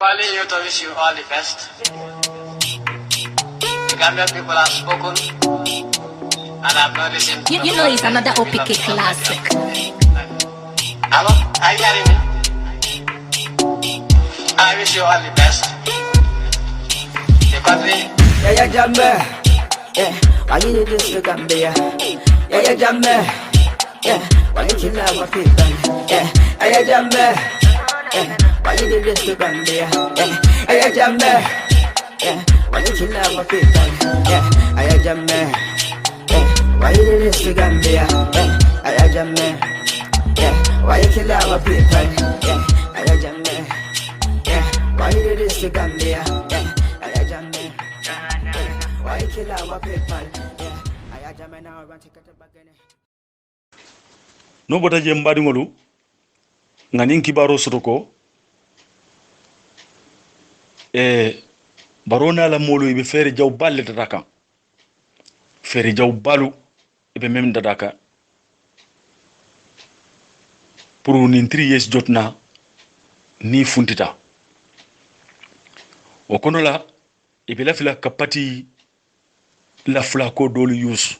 Finally, you to wish you all the best. The Gambian people have spoken, and I've not listened. You know it's another OPK classic. Hello? Are you hearing me? I wish you all the best. The country. Yeah, Jambe. Yeah, why you do this to Gambia? Yeah, Jambe. Yeah, why you kill our people? Yeah, Jambe. Yeah, why you do this to Gambia? Yeah, Jambe. Yeah, why you kill our people? Yeah, Jambe. Yeah, why you do this to Gambia? Yeah, Jambe. Yeah, why you kill our people? Yeah, Jambe. Yeah, why you do this to Gambia? Yeah, Jambe. Why you kill our people? Yeah, Jambe now I want to cut it back in. No bota je mbadi ngolu ngani kibaro sotoko barona la molo ibe fere jaw balle daka fere jaw balu ibe mem daka pour ni 3 years jotna ni funtita o kono la ibe la fila kapati la fula ko dolu yus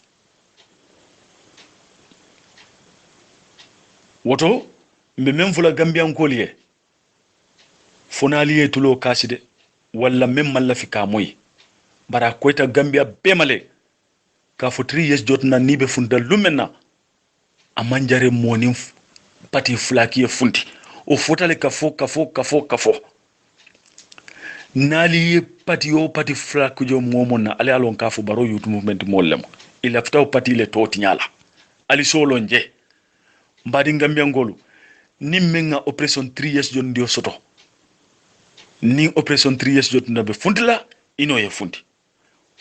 woto mbe men fula gambian kolye fonaliye tulo kaside walla men malla fi kamoy bara koyta gambia bemale ka fo 3 years jotna nibe funda lumena amanjare monin pati flakiye funti o fotale kafo nali pati yo pati flakjo momona ale alon kafo baro youth movement mollem ila ftaw pati le toti nyala ali solo nje mbadi gambia ngolu ni menga operation 3 years jon dio soto ni operation 3 years jotna be funtila ino ye funti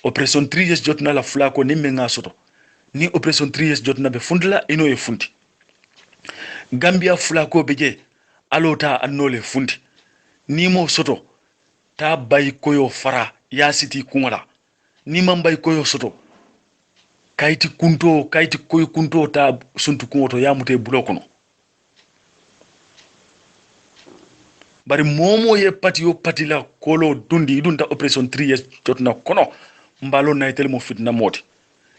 operation 3 years jotna la flako ni menga soto ni operation 3 years jotna be funtila ino ye funti gambia flako beje alota annole funti ni mo soto ta bay koyo fara ya siti kungola ni man bay koyo soto kayti koyo kunto ta suntu kungoto ya mute bulokono bari momo ye pati la kolo dundi idunta operation 3 years jotna kono mbalo na itel mo fitna moti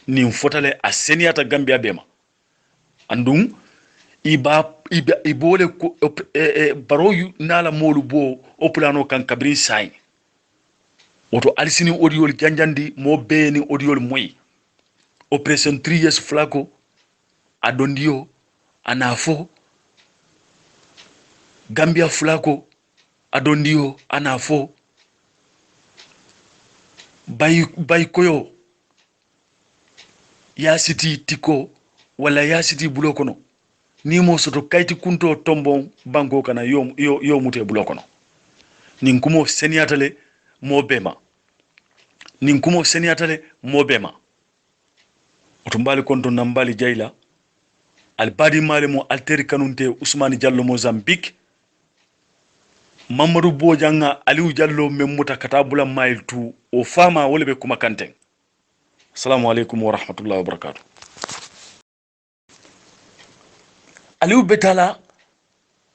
ni fotale a seniata gambia bema andum ibole ko baro nala molu bo oplano kan kabri sai woto alisini audiol janjandi mo beni audiol moy operation 3 years flaco adondio anafo gambia flaco adondio anafo bay koyo ya siti tiko wala ya siti bulokono ni mo soto kayti kunto tombon banko kana yo mute bulokono nin kumo seniatale mo bema otumbali konto nambali jaila albadi male mo alteri kanunte Ousmane Diallo Mozambique Mamadou Bojanga Aliou Diallo memuta katabula mail tu o fama wole be kuma kanten. Assalamu alaikum wa rahmatullahi wa barakatuh. Aliou betala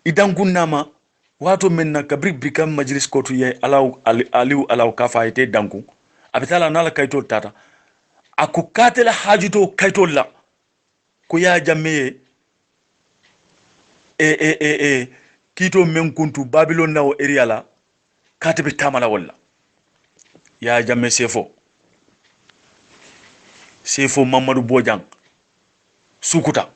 idan kunnama wato menna kabri bikam majlis kotu ye Aliou alaw kafa ite danku abetala nala kaytol tata ako katela hajito kaytol la ko ya jamme kito men kuntu Babylon na o area la katebe tamala walla ya jamme sefo Mamadou Bojang sukuta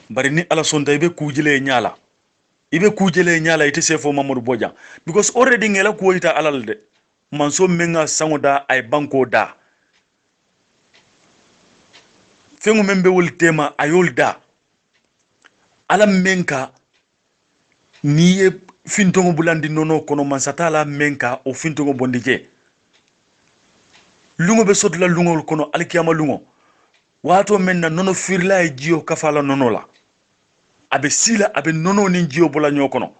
bari ni ala sonta ibe kujele nyala ite sefo Mamadou Bojang because already ngela ko ita alal de manso menga sangoda ay banko da fengu membe wol tema ayol da ala menka niye fintongo bulandi nono kono mansatala menka o fintongo bondije lungo be sotla lungo kono alkiyama lungo wato menna nono firla e jio kafala nono la abe sila abe nono nin jio bola nyokono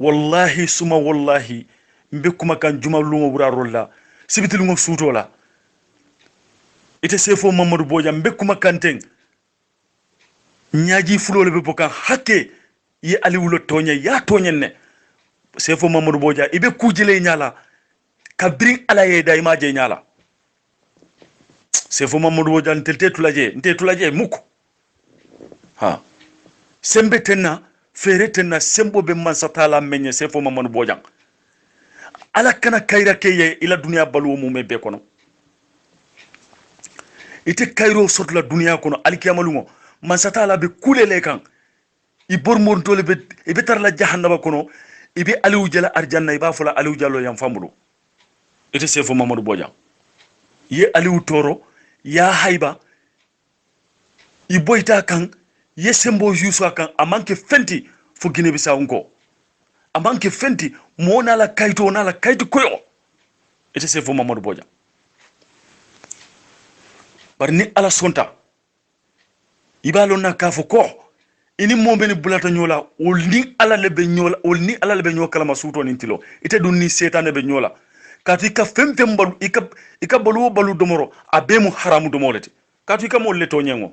wallahi suma wallahi mbe kuma kan juma lungo bura rolla sibiti lungo suto la ite sefo Mamadou Bojang mbe kuma kanten nyaji fulole be bokan hakke ye aliou lo toñe ya toñen ne sefo mamadou bodia ibe kujile nyala kabrin ala ye da imaje nyala sefo mamadou bodia ntelte tulaje muko ha sembe tenna fere tenna sembo be mansatala menye sefo mamadou bodia ala kana kayra keye ila dunya balu mu be kono ite kayro sotla dunya kono alkiyamalugo mansatala be kulele kan i bormor tole be ibe tar la jahannaba kono ibe aliou jala arjanna iba fula aliou jallo yam fambulo ite sefo mamadou bodia ye aliou toro ya hayba i boyta kan ye sembo yusu kan amanke fenti fo gine bisa unko amanke fenti mona la kayto koyo ite sefo mamadou bodia barni ala sonta ibalo na kafo ko ini mombe ni bulata nyola olni ala lebe nyola kala masuto ni tilo ite dunni setane be nyola katu ka femfem balu ika balu domoro abe mu haramu domolete katu ka molle to nyengo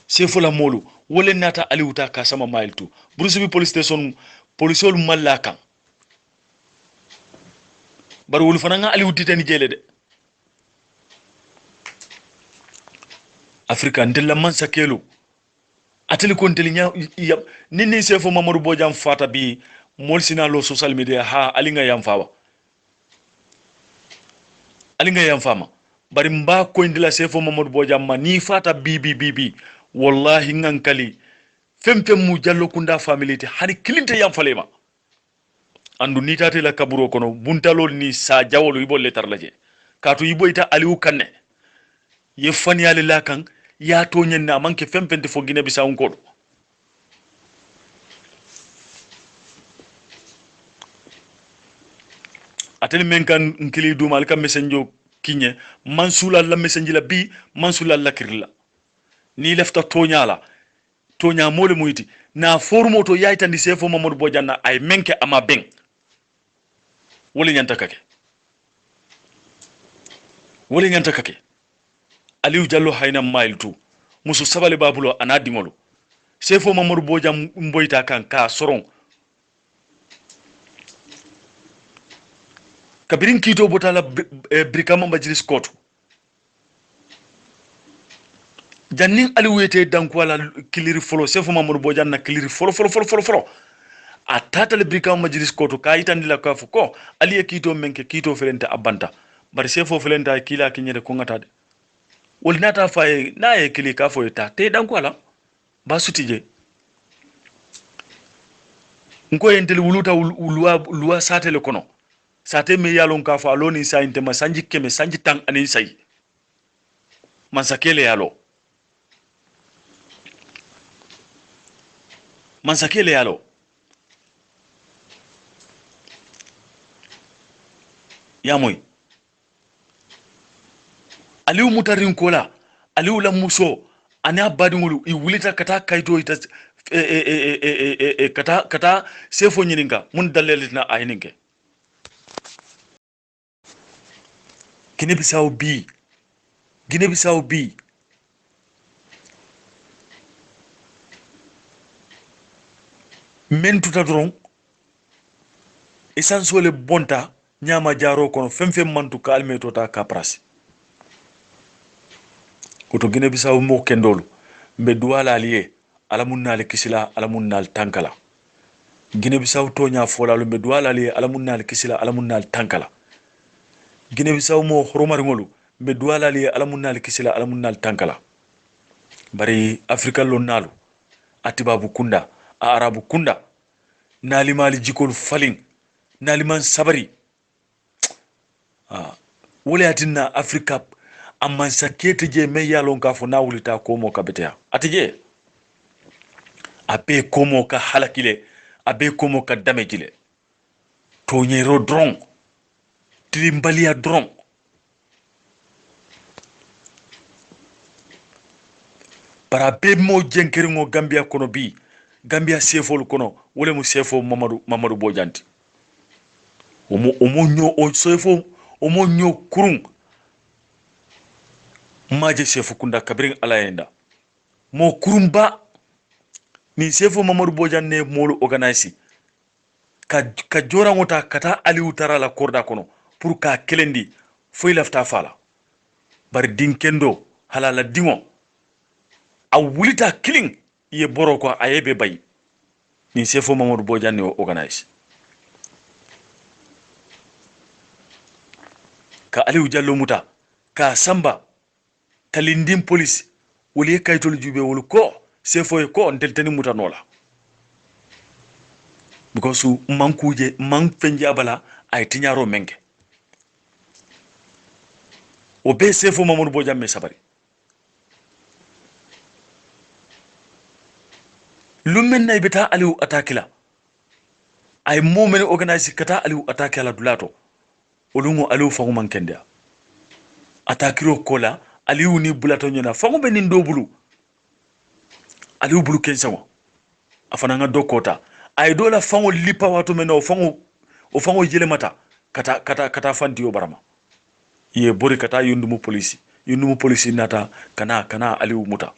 sefo la molu wole nata aliuta ka sama mailtu brusubi police station polisol mallaka bar wolu fananga aliuti tani jele de afrika ndella man sakelo ateli ko ndeli nya nini sefo mamadou bojam fata bi mol sina lo social media ha alinga yam fama bari mba ko ndila sefo mamadou bojam ma ni fata bibi wallahi ngankali femfem mu jallo kunda familite hani kilinte yam falema andu ni tati la kaburo kono buntalol ni sa jawolo ibo letar laje katu ibo ita aliou kanne ye fani ali lakan ya to nyenna manke femfente fo gine bisa on kodo ateli menkan nkili duma alka mesenjo kinye mansula la mesenjila bi mansula la kirilla ni lefta tonya mole muyti na formo to yaita ndi sefo mamadou bojanna ay menke ama ben wole nyanta kake aliou jallo hayna mailtu musu sabale babulo anadimolo sefo mamadou bojam mboyta kan ka soron kabirin kito botala brikama majlis koto jannin aliou yete danko ala kiliri folo sefo mamadou bojam na kiliri folo atata le brikama majlis koto ka itandila ka fuko aliye kito menke kito felente abanta bari sefo felenta kila kinyede ko ngata de wol nata faye na ye kili ka fo eta te danko ala ba sutije nko entel wuluta luwa satele kono sate me yalon ka fa loni sa inte ma sanji keme sanji tang ani sai mansakele yalo yamoy aliou mutarin kola aliou la muso ana badingulu I wulita kata kayto ita kata sefo nyininga mun dalelina ayninge Guinée Bissau bi men tuta dron essentiel bonta nyama jaro kono femfem mantu kalme tota kaprasi koto Guinée Bissau mo kendolu mbe duwala aliye alamunnal kisila alamunnal tankala Guinée Bissau to nya folalu mbe duwala aliye alamunnal kisila alamunnal tankala Guinée Bissau mo horomar ngolu mbe duwala aliye alamunnal kisila alamunnal tankala bari afrika lo nalu atibabu kunda a arabu kunda nali mali jikol falin nali man sabari wole atinna afrika amman sakete je me yalon ka fo nawulita ko mo kabetea atije abe komo ka halakile abe komo ka damejile to nyero dron trimbalia dron para be mo jenkeringo Gambia kono bi Gambia sefol kono wole mu sefo Mamadou Bojanti omo nyo kurung maje sefu kunda kabirin alayenda mo kurumba ni sefo mamadou bodian ne molu organise ka jora ngota kata aliou tara la korda kono pour ka kelendi foy lafta fala bar dinkendo halala dingo a wulita killing ye boro ko ayebe bay ni sefo mamadou bodian ne organise ka aliou diallo muta ka samba talindim police woli kaytol jube wol ko sefo ko deltani muta nola because mankuje man fenjabala ay tinyaro menge o be sefo mamadou bodian me sabari lummen nay beta aliou atakila ay momen organize kata aliou atakila dulato olungo aliou fangu mankende atakiro kola aliou ni bulato nyona fangu be nin do bulu aliou bulu kensawo afana nga dokota ay dola fangu lipa watu mena o fangu yele mata kata fanti yo barama ye bori kata yundumu polisi nata kana aliou muta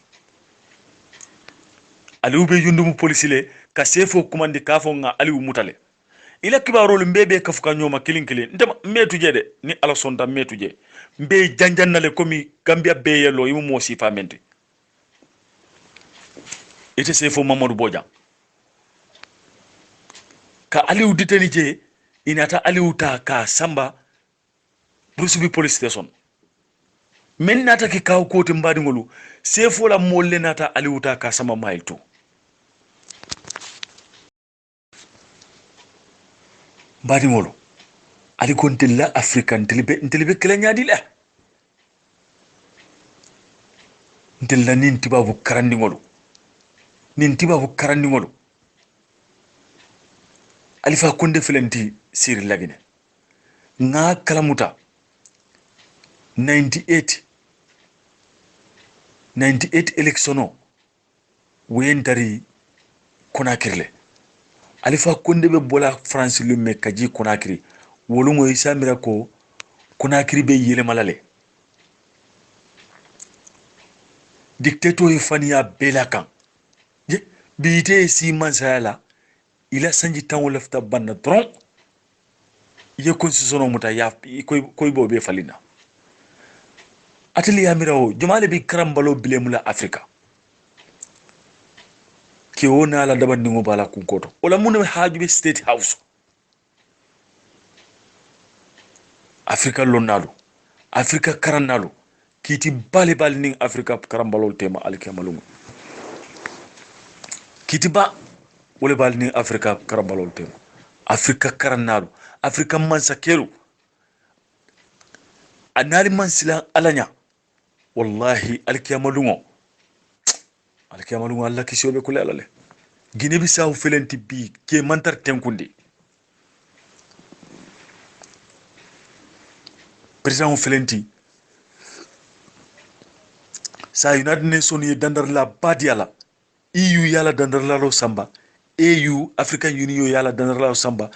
aliou be yundumu polisi le ka sefo kumandi kafo nga aliou mutale ila kibarolu mbebe kafuka nyoma kilinkili ndema metu jede ni ala sonda metu je mbe janjannale komi gambia be yelo yimu mo sifa mente ite sefo mamadou bodian ka aliou diteni je inata aliou ta ka samba brusubi police station men nata ki kaw kote mbadi ngolu sefo la molle nata aliou ta ka samba mail to mbadi ngolu ali kontilla african telibe kala nyadi la ntella nin tibabu karandi ngolu alifa konde felenti siri lagine nga kalamuta 98 electiono wendari konakirle alifa konde be bola france lumme kaji konakiri wolungo isamira ko konakiri be yele malale dictateur fania belakan je biite si mansala ila sanji tan lafta banna tron ye constitution muta ya koy bobe falina ateli amirawo jumale bi karambalo bilemula afrika ke wona la daban ningo bala kunkoto wala mun haajube state house afrika lonnalu afrika karannalu kiti bali ning afrika karambalo tema alkemalu kiti ba wala bal ni afrika karambalol tem afrika karannalu afrika mansakelu anari mansila alanya wallahi alkiyamalungo alla kisobe kula alale gine bisaw felenti bi ke mantar tenkundi president felenti sa united nation ye dandar la badiala eu yala dandar la lo samba AU African Union yala danarla samba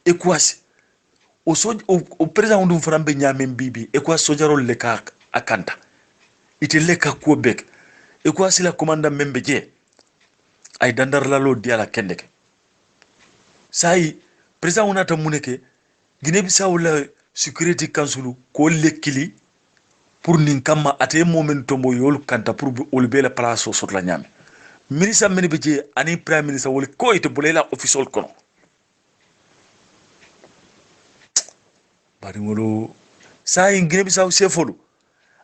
ECOWAS o president ndum frambe nyamen bibi ECOWAS sojarol le ka akanta ite le ka Quebec ECOWAS la commanda membe je ay dandarla lo diala kendeke sai president unata muneke Guinée Bissau la Security Council ko lekili pour nin kama ate moment tombo yol kanta pour olbe la place sot la nyame ministre meni beje ani prime minister wol ko ite bolela official kono bari ngolo sa Guinée Bissau sefolu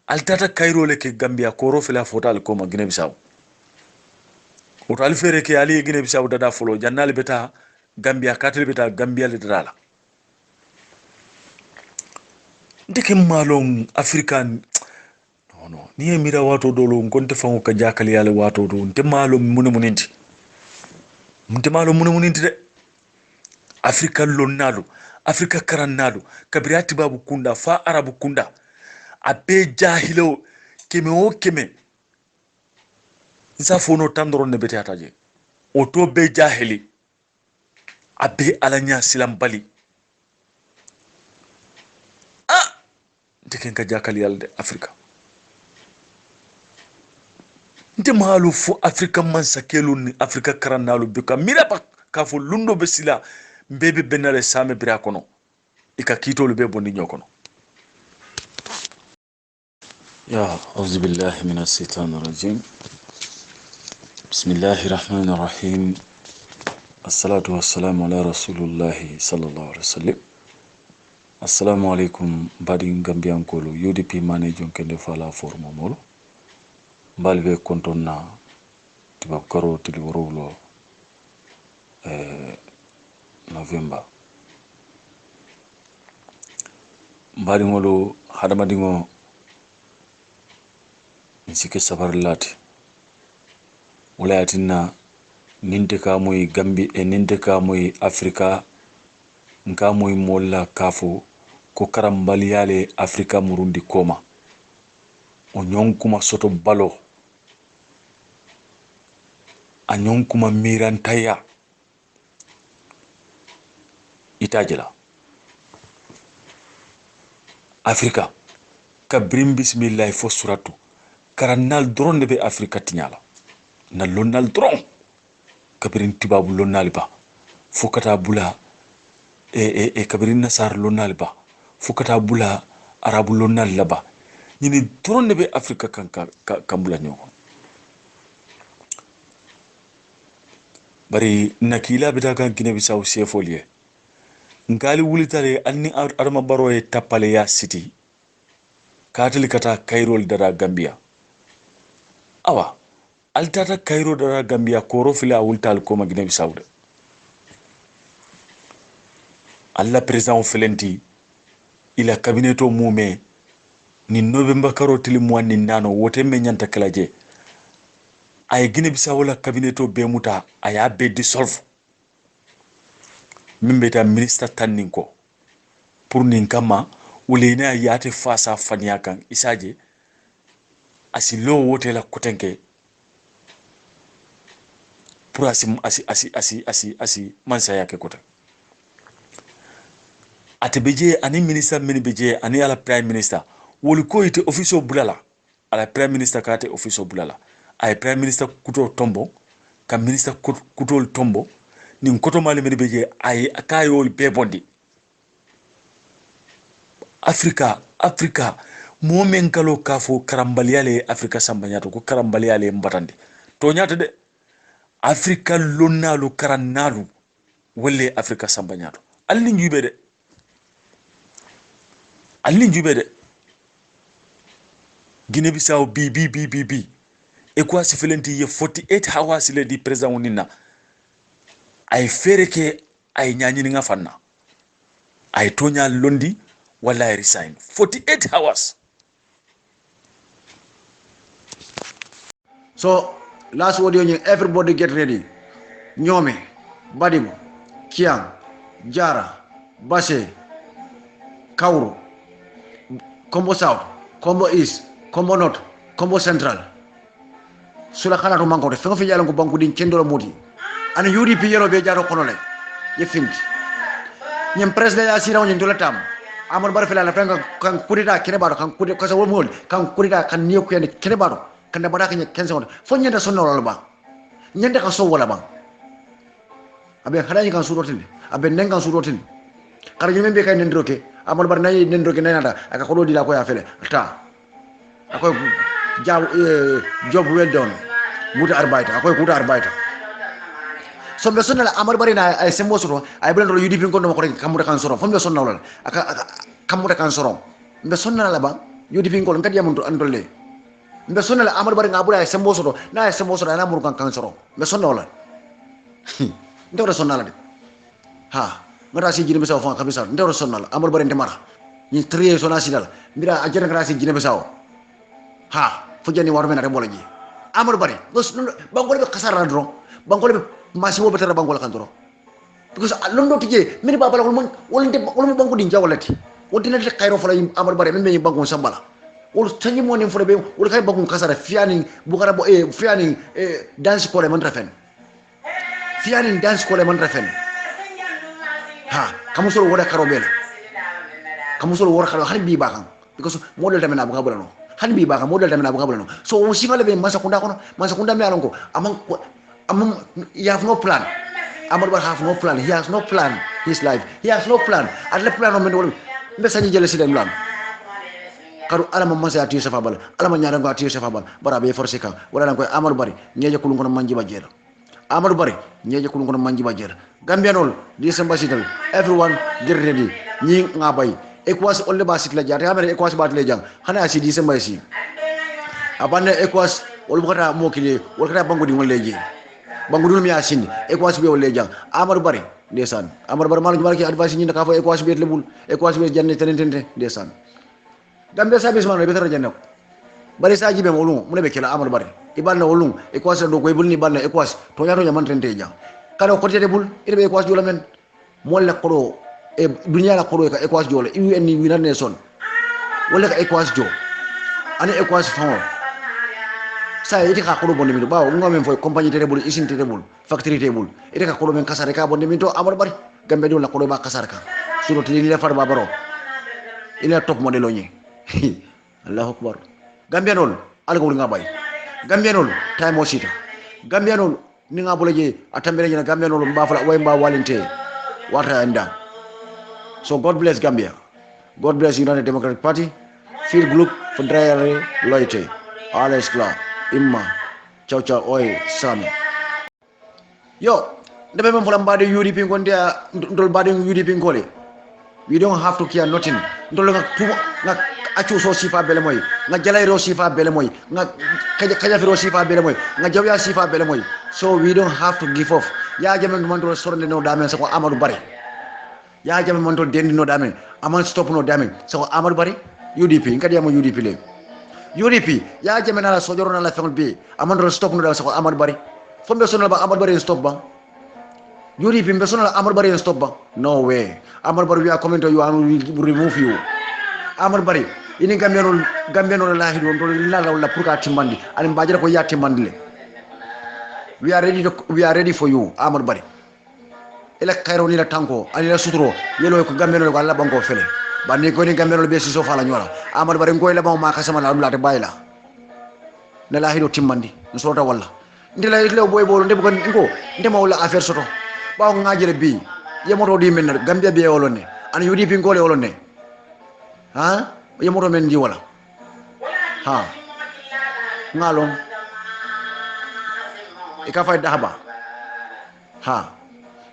altata Cairo le ke Gambia ko rofela fotal ko ma Guinée Bissau o tal fere ke ali Guinée Bissau dada folo jannal beta Gambia katel beta Gambia le dala ndike malon african no ni mira wato dolo ngonte fango ka jakali yale wato do nte malo muninti de afrika lonnalo afrika karannalo kabirati babu kunda fa arabu kunda abe jahilo keme nsa fono tandoro ne beti ataje oto be jahili abe alanya silam bali ndike ka jakali yale de afrika nte malu fo afrika mansa kelu ni afrika karannalu bika mira ba ka fo lundo be sila mbebe benale same bira kono ika kitolu be bondi nyokono ya auzu billahi minas shaitanir rajim bismillahir rahmanir rahim assalatu wassalamu ala rasulillahi sallallahu alaihi wasallam assalamu alaikum badi gambian kolo UDP manager kende fala formo molo balbe kontonna tibab karo tili worowlo november mbadi ngolo hadama dingo nsike safar lati walayatina ninte ka moy gambi e ninte ka moy afrika nka moy molla kafo ko karambaliyale afrika murundi koma o nyonkuma soto balo a nyonkuma mirantaya itajela afrika kabrim bismillah fo suratu karannal dron be afrika tinyala na lonnal dron kabirin tibabu lonnal ba fukata bula kabirin nasar lonnal ba fukata bula arabu lonnal laba ñini dron be afrika kambula ñoko bari nakila be daga gine bi saw sefolie ngali wulitare anni arma baro e tapale ya city katali kata kairol dara gambia awa altata kairo dara gambia koro fila wultal ko magine bi sawde alla president felenti ila cabineto mume ni november karo tili mwani nano wote me nyanta kalaje ay gine bisa wala cabineto be muta aya be dissolve mimbe ta minister tannin ko pour nin kama ulena yate fasa fanya kan isaje asilo wote la kotenke pour asi mansa yake kota atebeje ani minister mini beje ani ala prime minister woli ko ite officio bulala ala prime minister kate officio bulala ay prime minister kuto tombo ka minister kuto tombo ni koto mali mini beje ay akayo be bondi afrika momen kalo kafo karambaliale afrika sambanyato ko karambaliale mbatande to nyata de afrika lonnalu karannalu wolle afrika sambanyato alli njube de Guinée Bissau bi e quoi si felenti ye 48 hours le di president wonina ay fereke ay nyanyini nga fanna ay tonya londi wala ay resign 48 hours. So last audio, everybody get ready. Nyome, Badibo, Kiang, Jara, Base, Kauru, Combo South, Combo East, Combo North, Combo Central. Sulakana to mango, fengo fi yalango banku din kendolo modi. An UDP yelo be jaro konole. Ye finti. Nyem president ya sira wonyen dola tam. Amon bar fela la fenga kan kurida kene baro kan kurida kasa wol kan kurida kan niyo ko kene baro. Kan da baraka nya kense won. Fo nyenda sonna wala ba. Nyenda ka so wala ba. Abe khadaji kan surotin. Abe nengan surotin. Kara nyembe be kay nendroke. Amon bar nay nendroke nayata aka ko di la ko ya fele. Ta. Akoy job well done muta arbeiter akoy kuta arbeiter sombe sonna la amar bari na ay sembo soro ay belen ro UDP ko no ko kamuda kan soro fombe sonna wala aka kamuda kan soro mbe sonna la ba UDP ko ngadi yamuntu andolle mbe sonna la amar bari ngabula ay sembo soro na ay sembo soro na mur kan soro mbe sonna wala ndoro sonna la de ha ngara si jine besaw fa kabisa ndoro sonna la amar bari ndemara ni trier sonna sidal mbira ajere ngara si jine besaw ha fujani warme na rembola ji amul bari bos bangol be kasara dron bangol be masi wo betara bangol kan dron because londo tije min baba la mon wolante wolmo bango din jawlati wodina de kayro fala amul bari men be bango sambala wol tanyi mo ne fole be wol kay bango kasara fiani bugara bo fiani dance ko le man rafen fiani dance ko le man rafen ha kamu solo woda karo bela kamu solo wora karo hani bi bakan because model tamena buga bulano hanbi ba ka model tamina buka bulano so o sifa le be masa kunda me alonko amam you have no plan Amadou Barrow have no plan he has no plan his life he has no plan adla plan o men wol be sañi jele sidem lan karu alama masa ati safa bal alama nyaara ngo ati safa bal bara be forcé kan wala nan koy Amadou Barry ñeje ko ngono manji ba jera Amadou Barry ñeje ko ngono manji ba jera Gambianol December sital everyone get ready ñi nga bay ECOWAS olle ba sit la jaar amere ECOWAS ba tele jang xana si December si abane ECOWAS wol bukata mokile wol kata bangudi ngol leje bangudul mi asini ECOWAS be wol jang Amadou Barry ndesan Amadou Barry malu barki advice ñi ka fo ECOWAS be lebul ECOWAS be janne tenente ndesan Gambia service man be tara janne bari sa jibe mo lu mu ne be kila Amadou Barry ibalna wolum ECOWAS do koy bulni balna ECOWAS to nyato man tente jang kala ko tete bul ire ECOWAS jola men mo la ko e dunya la ko ka ECOWAS jola UN ni United Nation wala ka ECOWAS jo ani ECOWAS fon sa ite ka ko bonde mi ba ngom fo compagnie tete bul usine tete bul factory tete bul ite ka ko men kasare ka bonde mi to Amadou Barry Gambia do la ko ba kasare ka suno tili la far ba baro ila top modelo ñi Allahu akbar Gambianol algo nga bay Gambianol time o sita Gambianol ni nga bolaje atambere na Gambianol mba fala way mba walinte wata anda so God bless Gambia God bless United Democratic Party feel group for dryer loyalty alles klar imma ciao ciao oi sam yo ndebe mem fala mbade UDP ngonde ndol bade UDP ngole we don't have to care nothing ndol nga acu so sifa bele moy nga jalay ro sifa bele moy nga kaja ro sifa bele moy nga jawya sifa bele moy so we don't have to give off ya jamen man to sorne no damen sako Amadou Barry ya jamen man to dendi no damen aman stop no damen sako Amadou Barry UDP ngadi am UDP le UDP ya jamen ala sojoro na la fengol be aman to stop no damen sako Amadou Barry fombe sonal ba Amadou Barry stop ba UDP mbe sonal Amadou Barry stop ba no way Amadou Barry we are coming to you and we remove you Amadou Barry ini Gambianol la hido to la la pour ka timbandi ani mbajira ko ya timbandi le we are ready for you Amadou Barry ila kairo ni la tanko ani la sutro yelo ko Gambianol ko Allah banko fele bani ko ni Gambianol be si so fala ñola Amadou Barry ngoy la ba ma ka sama la dum la te bayila ne la hido timbandi nsota walla ndila ile boy bolo ndebe ko ngo ndema wala affaire soto ba ngajere bi yemoto di men Gambia be wolone ani UDP ngole wolone ha yemoto men di wala ha ngalon ika fay dahaba ha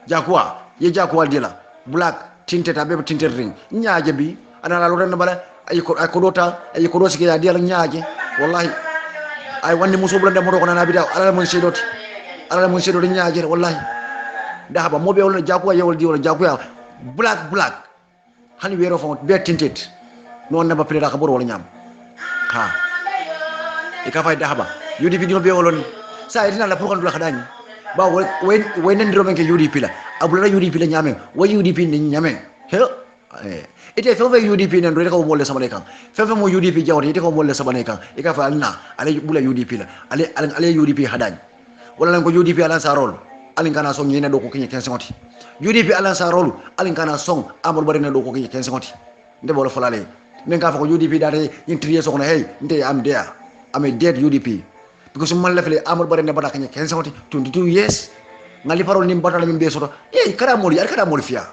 jakwa ye jakwa dila black tinted abe tinted ring nyaaje bi ana la loren bala ay ko dota ay ko dosi ya dila nyaaje wallahi ay wandi musobula de moto ko na bida ala mon sedoti nyaaje wallahi dahaba mobe wala jakwa yewol di wala jakwa black hani wero fon be tinted non naba pele ka bor wala nyam ha e ka fay dahaba UDP dino be wolon sa dina la pour kan dula khadani ba way nandiro men ke UDP la abula UDP la nyame way UDP ni nyame he ite fefe UDP nan do ko molle sama le kan fefe mo UDP jawti ite ko molle sama le kan e ka fa alna ale bula UDP la ale UDP hadani wala nan ko UDP ala sa role alin kana song yina do ko kinye 15 ngoti UDP ala sa role alin kana song Amadou Barry na do ko kinye 15 ngoti nde bolo falale men ka fa ko UDP date intrier so ko hey nde am there am a dead UDP because man la fele Amadou Barry ne bada kinye 15 ngoti 22 years ngali parole nim batala min be soto kada moli fiya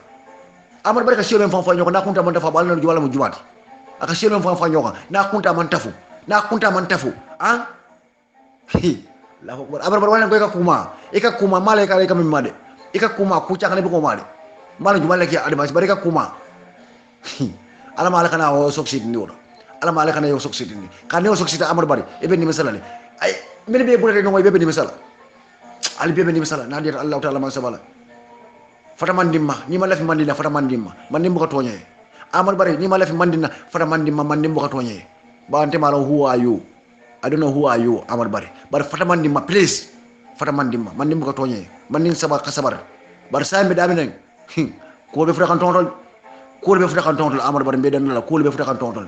Amadou Barry ka shelo en fa nyoko na kunta man tafa bal na wala mu jumati aka shelo en fa nyoko na kunta man tafu ah la ko Amadou Barry wala ko ka kuma male ka min made ika kuma ku ca kana bi ko male mala jumale ki advance bari ka kuma ala mala kana o succeed ni wala ala mala kana yo succeed ni kana yo succeed Amadou Barry e be ni misala le ay min be bulate no be ni misala ali be ni misala na dir Allah taala man sabala fata mandimma ni ma lafi mandina fata mandimma mandimbo ko toñe Amadou Barry ni ma lafi mandina fata mandimma mandimbo ko toñe ba ante mala who are you I don't know who are you Amadou Barry but fata mandimma please fata mandimma mandimbo ko toñe mandin sabar kasabar bar sambe daminen ko be fata kan tontol Amadou Barry be dan la ko be fata kan tontol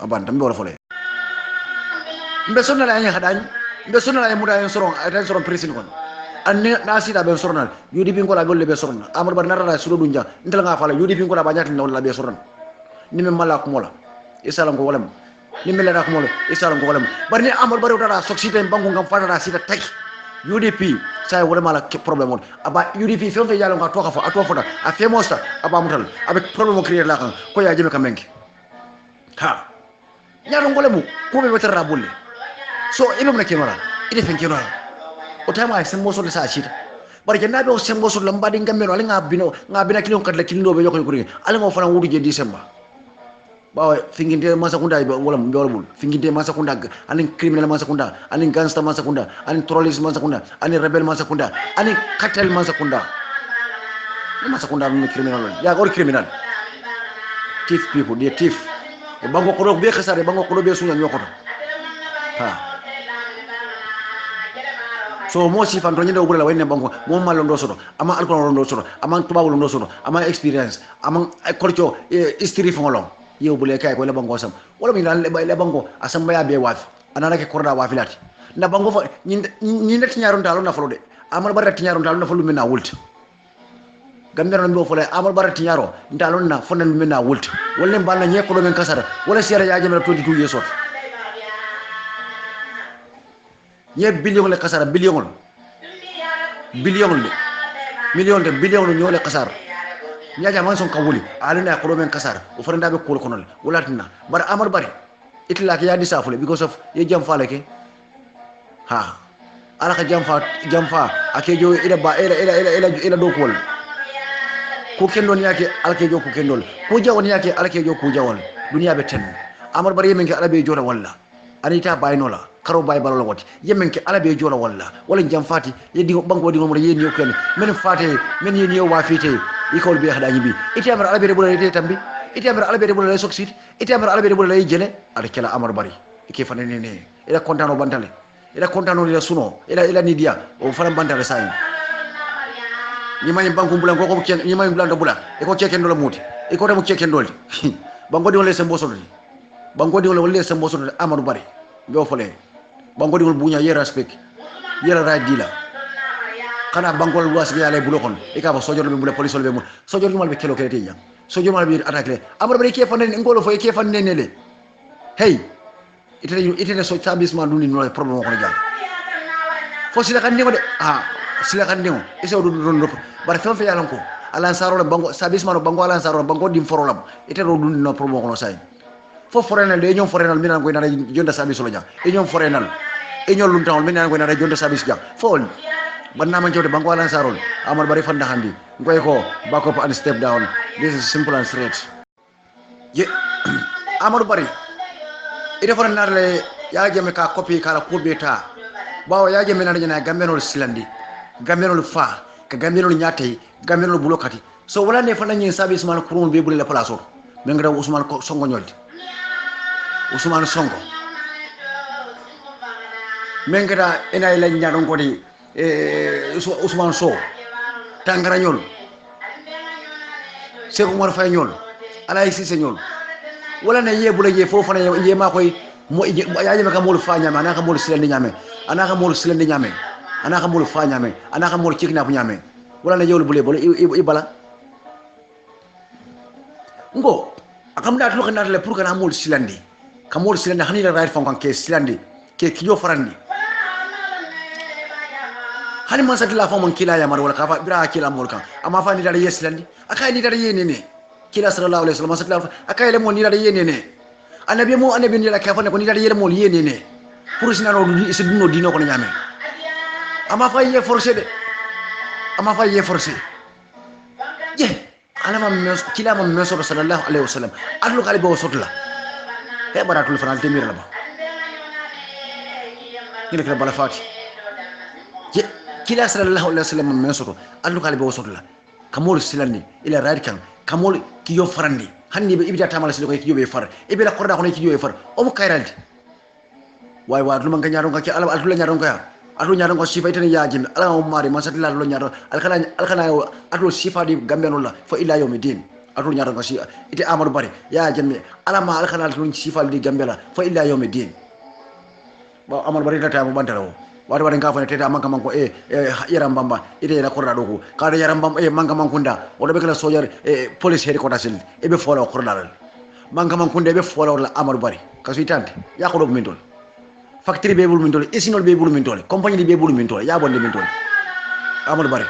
aban tambe wala fole mbe sonna la nya hadani mbe sonna la muda en soron ay tan soron presin kon anne nasida be sornal UDP ko la golle be sorna Amadou Barry narata sudo dunja ndel nga fala UDP ko la ba nyati nawla be sorna ni me mala ko mola isalam ko walam ni mela ko mo isal ko wala bar ni amol bari dara soxite bangu ngam fara sita tak UDP sai wala mala problem on aba UDP fe yalla nga toka fo atwa fota a femosta aba mutal avec problème créer la kan ko ya jeme kamenke ha nyaro ngole mu ko be betara bulle so ibe na kenora ide fen kenora o tama sen mo so le sa chita barke na be o sen mo so lamba di ngambe no ali ngabina kilon kadla kilindo be yoko kuri ali ngo fana wudu je December bawa finginte masakunda wala mbewol finginte masakunda ani criminal masakunda ani gangster masakunda ani terrorist masakunda ani rebel masakunda ani cartel masakunda ni masakunda ni criminal ya gor criminal thief people they thief e bango ko be khasare bango ko be sunya ñokoto ha so mo si fan to nyinde obula wayne bango mo malo ndo soto ama alcool ndo soto ama tubabu ndo soto ama experience ama culture history fongolong yow bu le kay ko le bango sam wala mi dal le bango asam baya be wafi anana ke korda wafi lati na bango fa ni net ñaaron dalo na folo de amal barati ñaaron dalo na folo mena wulti gambero no folo amal barati ñaaro dalo na folo mena wulti wala mbal na ñeko do men kasara wala sera ya jemel 22 years old ñe billion le kasara billion de million de billion ñole kasara ñaja man son kawuli alina ko men kasar o faranda be ko konol wala tinna bar amar bari itla ke yadi safule because of ye jam fa leke ha ala ka jam fa ake jo ila ba ila do ko ko kendon yake alke jo ko kendol ko jawon yake alke jo ko jawon duniya be ten amar bari yemen ke ala be jora walla anita baynola karo bay balo wati yemen ke ala be jora walla jam fati yedi banko di mo yeni yo ken men fate men yeni yo wa fite ikol be hada nyibi iti amara albe de ite tambi iti amara albe de succeed iti amara albe de jene ala kala amar bari ike fanene ne ila kontano bantale ila kontano ila suno ila nidia o fana bantale sai ni may banku bulan ko ken ni may bulan do bula e ko ceken do la muti e ko dem ceken do bango di wala sembo so bango di wala sembo so amar bari do fole bango di wala bunya ye respect yera radila kana bangol was bi ale bulokon e ka ba sojor be bula police be mo sojor mal be kelo kete ya sojor mal be attaque amar bari ke fanne ngolo fo ke fanne ne le hey itene so tabisman duni no problème ko jall fo sila kan ndego de sila kan ndego e so do bar fe yalan ko alan saro bango tabisman bango alan saro bango dim forolam ite do duni no problème ko say fo forenal de ñom forenal minan ko na jonda sabis lo jang e ñom forenal e ñol lum tawol minan ko na jonda sabis jang fo banna man jode banko alan sarol amar bari fanda handi ngoy ko back up and step down. This is simple and straight. Ye amar bari ida fara narle ya jeme ka copy kala kubeta bawo ya jeme na nyana gambenol silandi gambenol fa ka gambenol nyatay gambenol bulokati so wala ne fana nyin service man kurun be bulle place o mengra Ousmane Sonko nyoldi Ousmane Sonko mengra ina ila nyadon ko di Ousmane So Tangara ñol Cheikh Oumar Faye ñol Alaye Cissé ñol wala ne yebula ye fofu na ye ma koy mo yaaje ka mol fa ñame anaka mol silende ñame anaka mol silende ñame anaka mol fa ñame anaka mol cikna bu ñame wala ne yewul bule bole ibala ngo akam da to kana le pour kana mol silende ka mol silende hani la right fon kan ke silende ke kijo farandi hani man sakila fa mon kila ya mar wala ka fa bira kila mol kan amma fa ni dara yeslandi akay ni dara yenene kila sallallahu alaihi wasallam sakila akay le mon ni dara yenene annabi mo annabi ni la ka fa ne ko ni dara yele mol yenene pour sinano du se dunno dino ko nyame amma fa ye forcé de amma fa ye forcé je alama mes kila mo mes sallallahu alaihi wasallam adlu kali bo sotla e baratul fanal temir la ba ni la bala fati je kila sallallahu alaihi wasallam men soto allu kale be wosoto la kamol silandi ila raid kan kamol ki yo farandi hanni be ibida tamala sile ko ki yo be far e be la korda ko ki yo be far o mo kayraldi way wa dum nga ñaaron ka ki ala allu ñaaron ko ya allu ñaaron ko sifa itani yaajim ala o mari man satilla allu ñaaron alkana allu sifa di gambeno la fa ila yawmi din allu ñaaron ko si ite amadou bari ya jamme ala ma alkana allu sifa di gambela fa ila yawmi din ba amadou bari la tamu bantalo wari wari ngafane tete amanka manko yaram bamba ite la korda doko kada yaram bamba manga mankunda odo be kala sojar police headquarters e be fola korda dal manga man kunde be fola wala Amadou Bari kaso itante ya ko do min tol factory be bulu min tol isinol be bulu min tol compagnie be bulu min tol ya bonde min tol Amadou Bari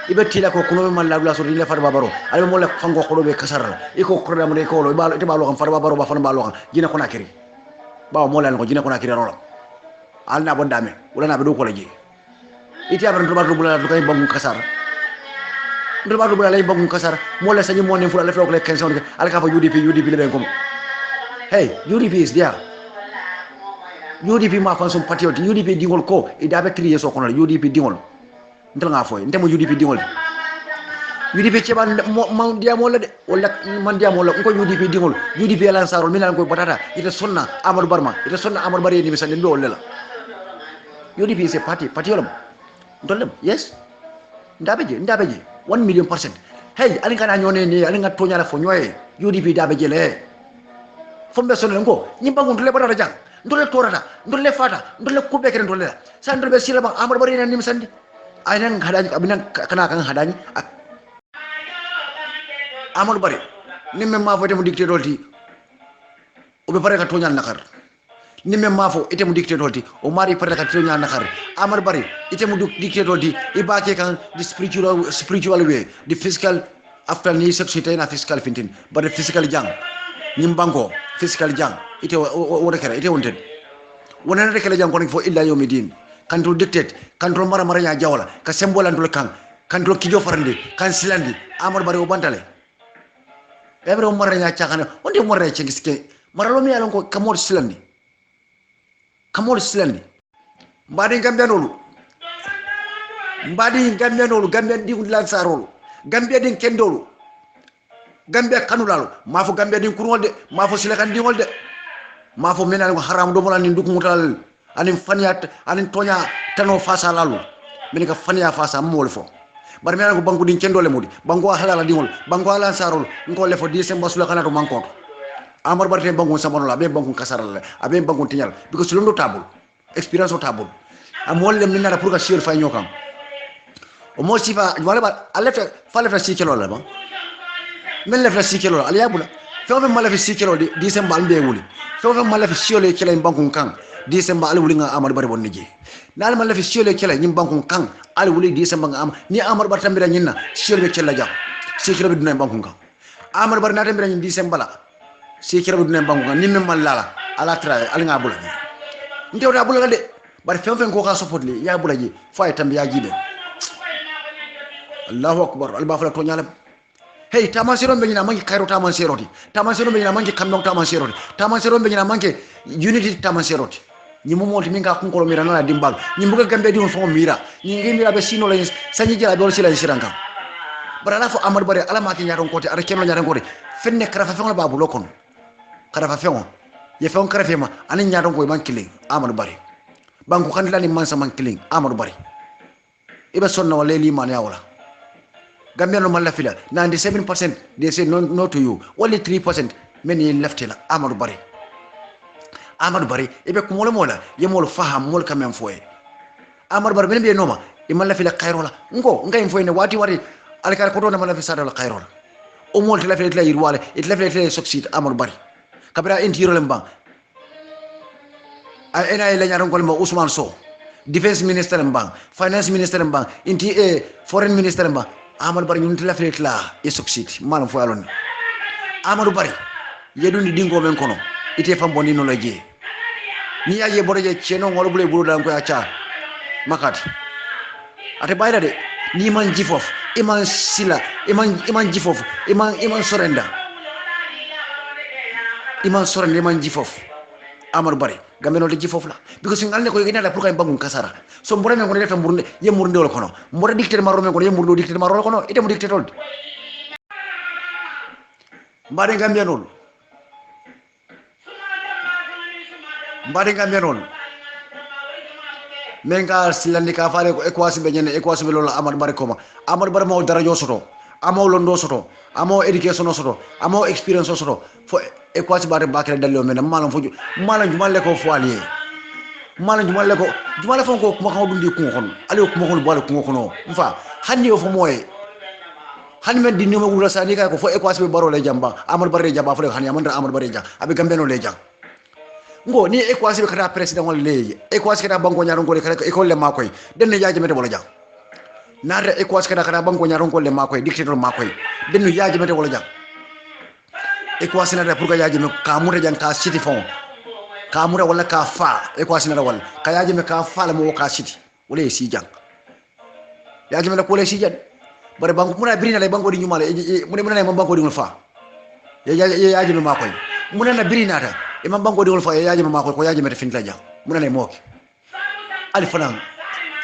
ibe tila ko kuno man la so ile far babaro ale mo le fango ko be kasarala iko ko dam de ko lo ba te ba lo xam far babaro ba fan ba lo xam jina ko nakiri ba mo lan ko jina ko nakiri rolo alna bon dame wala na be do ko la ji iti abran do ba do bula do kay bangu kasar do ba do bula lay bangu kasar mo la sañi mo ne fu la fe ko le 15 on al ka fa UDP le ben ko hey UDP is there UDP ma fan son patriote UDP dingol ko e dabe trier so ko UDP dingol ndal nga foy ndemo UDP dingol UDP ci ban man diamo la de wala man diamo la ko UDP dingol UDP lan sarol milan ko batata ite sonna Amadou Barma ite sonna Amadou Bari ni misande do lela UDP c'est parti yolam dolem yes ndabeje 1,000,000%. Hey ali kana nyone ni ali nga tonya la fo nyoy UDP dabeje le fombe sonel ko nyimba ngun le batata jang ndole torata ndole fata ndole kubbe kere ndole la sa ndole sila ba Amadou Bari ni misande aynan hadani abinan kana kan hadani Amadou Bari nimme ma fo temu dicté dolti o be pare ka tonya nakar nimme ma fo itemu dicté dolti o mari pare ka tonya nakar Amadou Bari itemu dicté dolti ibake kan the spiritual way the physical after ni society na physical fintin but the physical jang nyimbango physical jang ite o rekere ite wonten wonen rekere jang ko fo illa yawmidin kanto dictate kanto mara nya jawla ka sembolan dol kan kanto kijo farande kan silandi Amadou Bari o bantale ebre o mara nya chakana onde mara nya ngiske mara lo mi alon ko kamol silandi mbadi gambe nolu gambe di lan sarolu gambe din kendolu gambe kanulalo mafo gambe din kurol de mafo silakan dingol de mafo menal ko haram do molani nduk mutal anin faniat anin tonya tano fasa lalu min ka fania fasa mol fo bar menal ko banku din kendole mudi banko halala dingol banko lan sarolu ngol le fo December sula kana to manko Amadou Bari banko samono be banko kasarala abe banko tinyal because londo table experience o table amol lem ni nara pour ka siol fay ñokam o mo sifa wala ba alefta falefta sikelo la ba men lefta sikelo ala yabula fewo ma lefta sikelo di December albe wuli fewo ma lefta siole kele banko kan December al wuli nga Amadou Bari bon niji nal ma lefta siole kele ñim banko kan al wuli December nga am ni Amadou Bari tambira ñinna siole be kele ja sikelo be dunay banko kan Amadou Bari na tambira ñin December la sikelo be dunay banko kan ni men mal lala ala tra al nga bula ndewda bula de bari fen ko ka support li ya bula ji fay tambi ya jibe Allahu akbar al bafala to nyala hey tamansero be nyina manki kairo tamansero be nyina manki kamdong tamansero be nyina manki unity tamansero ni mo molti minga kun ko mira na dimbal ni mbuga gambe di fo mira ni ngi mira be sino la sanyi jala do sila siranka bara la fo Amadou Bari ala ma ki nyaron kote ara kemlo nyaron kote fenne karafa fen la babu lokon karafa fen ye fen karafa ma ani nyaron ko man killing Amadou Bari banku kan lani man sama killing Amadou Bari ibe sonna wala liman ya wala Gambian no malla fila 97% they say no to you only 3% men ye left la Amadou Bari ibe ko mola ye mol faham mol kamem foye Amadou Bari men be noma e malla fila khairola ngay foye ne wati alkar ko do na malla fi sadala khairola o mol la fila yirwale it la fila succeed Amadou Bari kabira intiro lembang ena ila nyaron ko mo Ousmane Sow defense minister mbang finance minister mbang inti foreign minister mbang Amadou Bari ñun la flet la e succeed manam fo alon Amadou Bari yedundi dingo men kono ite fam boni no la je ni yaje boreje cheno ngol bule bulu dan ko acha makati ate bayda de ni man jifof iman sila iman jifof iman sorenda iman jifof Amadou Bari gambe no de jifof la because ngal ne ko gina la pour kay bangun kasara so mbore men ko def mburne ye murde wala kono mbore dictateur maro men ko ye murde dictateur maro kono ite mo dictateur mbade Gambia non menga silandi ka faale ko equasi be nyene equasi be lolo Amadou Bari koma Amadou Bari mo dara josoto amo londo soto amo education soto amo experience soto fo equasi bare bakere dallo men malam fo malam jumalle ko fo alié malam jumalle fo ko kuma ko dundi ko kon ali ko mo ko bale ko kono mfa handi o fo moy hani men dinno mo wura sani kay ko fo equation be baro le jamba amar bare jamba fo hani amandra amar bare jamba abe gambeno le jang ngo ni equation be kata president wala le equation kata banko nyaaro ngol kala école le makoy den yaaji mete wala jang nada equation kata banko nyaaro ngol le makoy dictateur makoy den yaaji mete wala jang equation nada pour ka yaaji me ka mura jang ka city fond ka mura wala ka fa equation nada wala ka yaaji me ka fa la mo ka city wala si jang yaaji me la ko le si jang bare banko muna birina lay banko di nyumale muna na banko di ngol fa yaaji me makoy muna na birina ta e man banko di ngol fa yaaji me makoy ko yaaji me fin la jang muna na moki ali fanan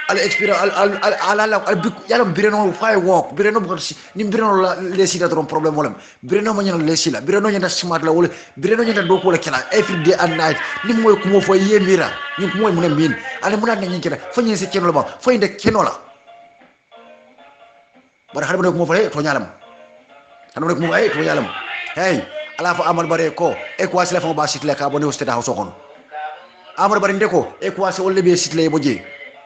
al expira al yalam bireno fay wok bireno ko ni bireno la lesi da tron problème wala bireno ma ñal lesi la bireno ñanda smart la wala bireno ñanda do ko la kala every day and night ni moy ko mo fo yemira ni ko moy mu ne min ale mu na ñi keda fa ñi ci keno la ba fa inde keno la bara xale ko mo fa to ñalam xana ko mo ay to ñalam hey ala fa amal bare ko e ko asla fa ba sit la ka bo ne ustada ha sokon amal bare ndeko e ko asla wala be sit la bo je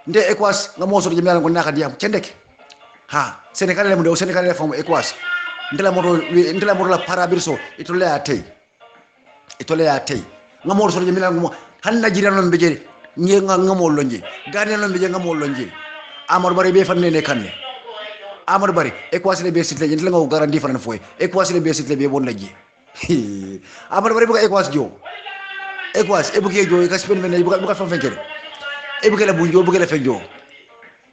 nde ECOWAS nga mo so jemi ko naka diam cendek ha Senegal le mo do Senegal le fam ECOWAS ndela mo la parabirso ito le atay nga mo so jemi ko han Nigeria non beje ngi nga mo lonje gane non beje nga mo lonje Amadou Bari be fan ne kanne Amadou Bari ECOWAS le be sit le ndela nga garantie fan foy ECOWAS le be sit le be bon laji Amadou Bari bu ko ECOWAS e bu ke jo e ka spen men bu ka fam fenkere e bugela bunjo bugela fejo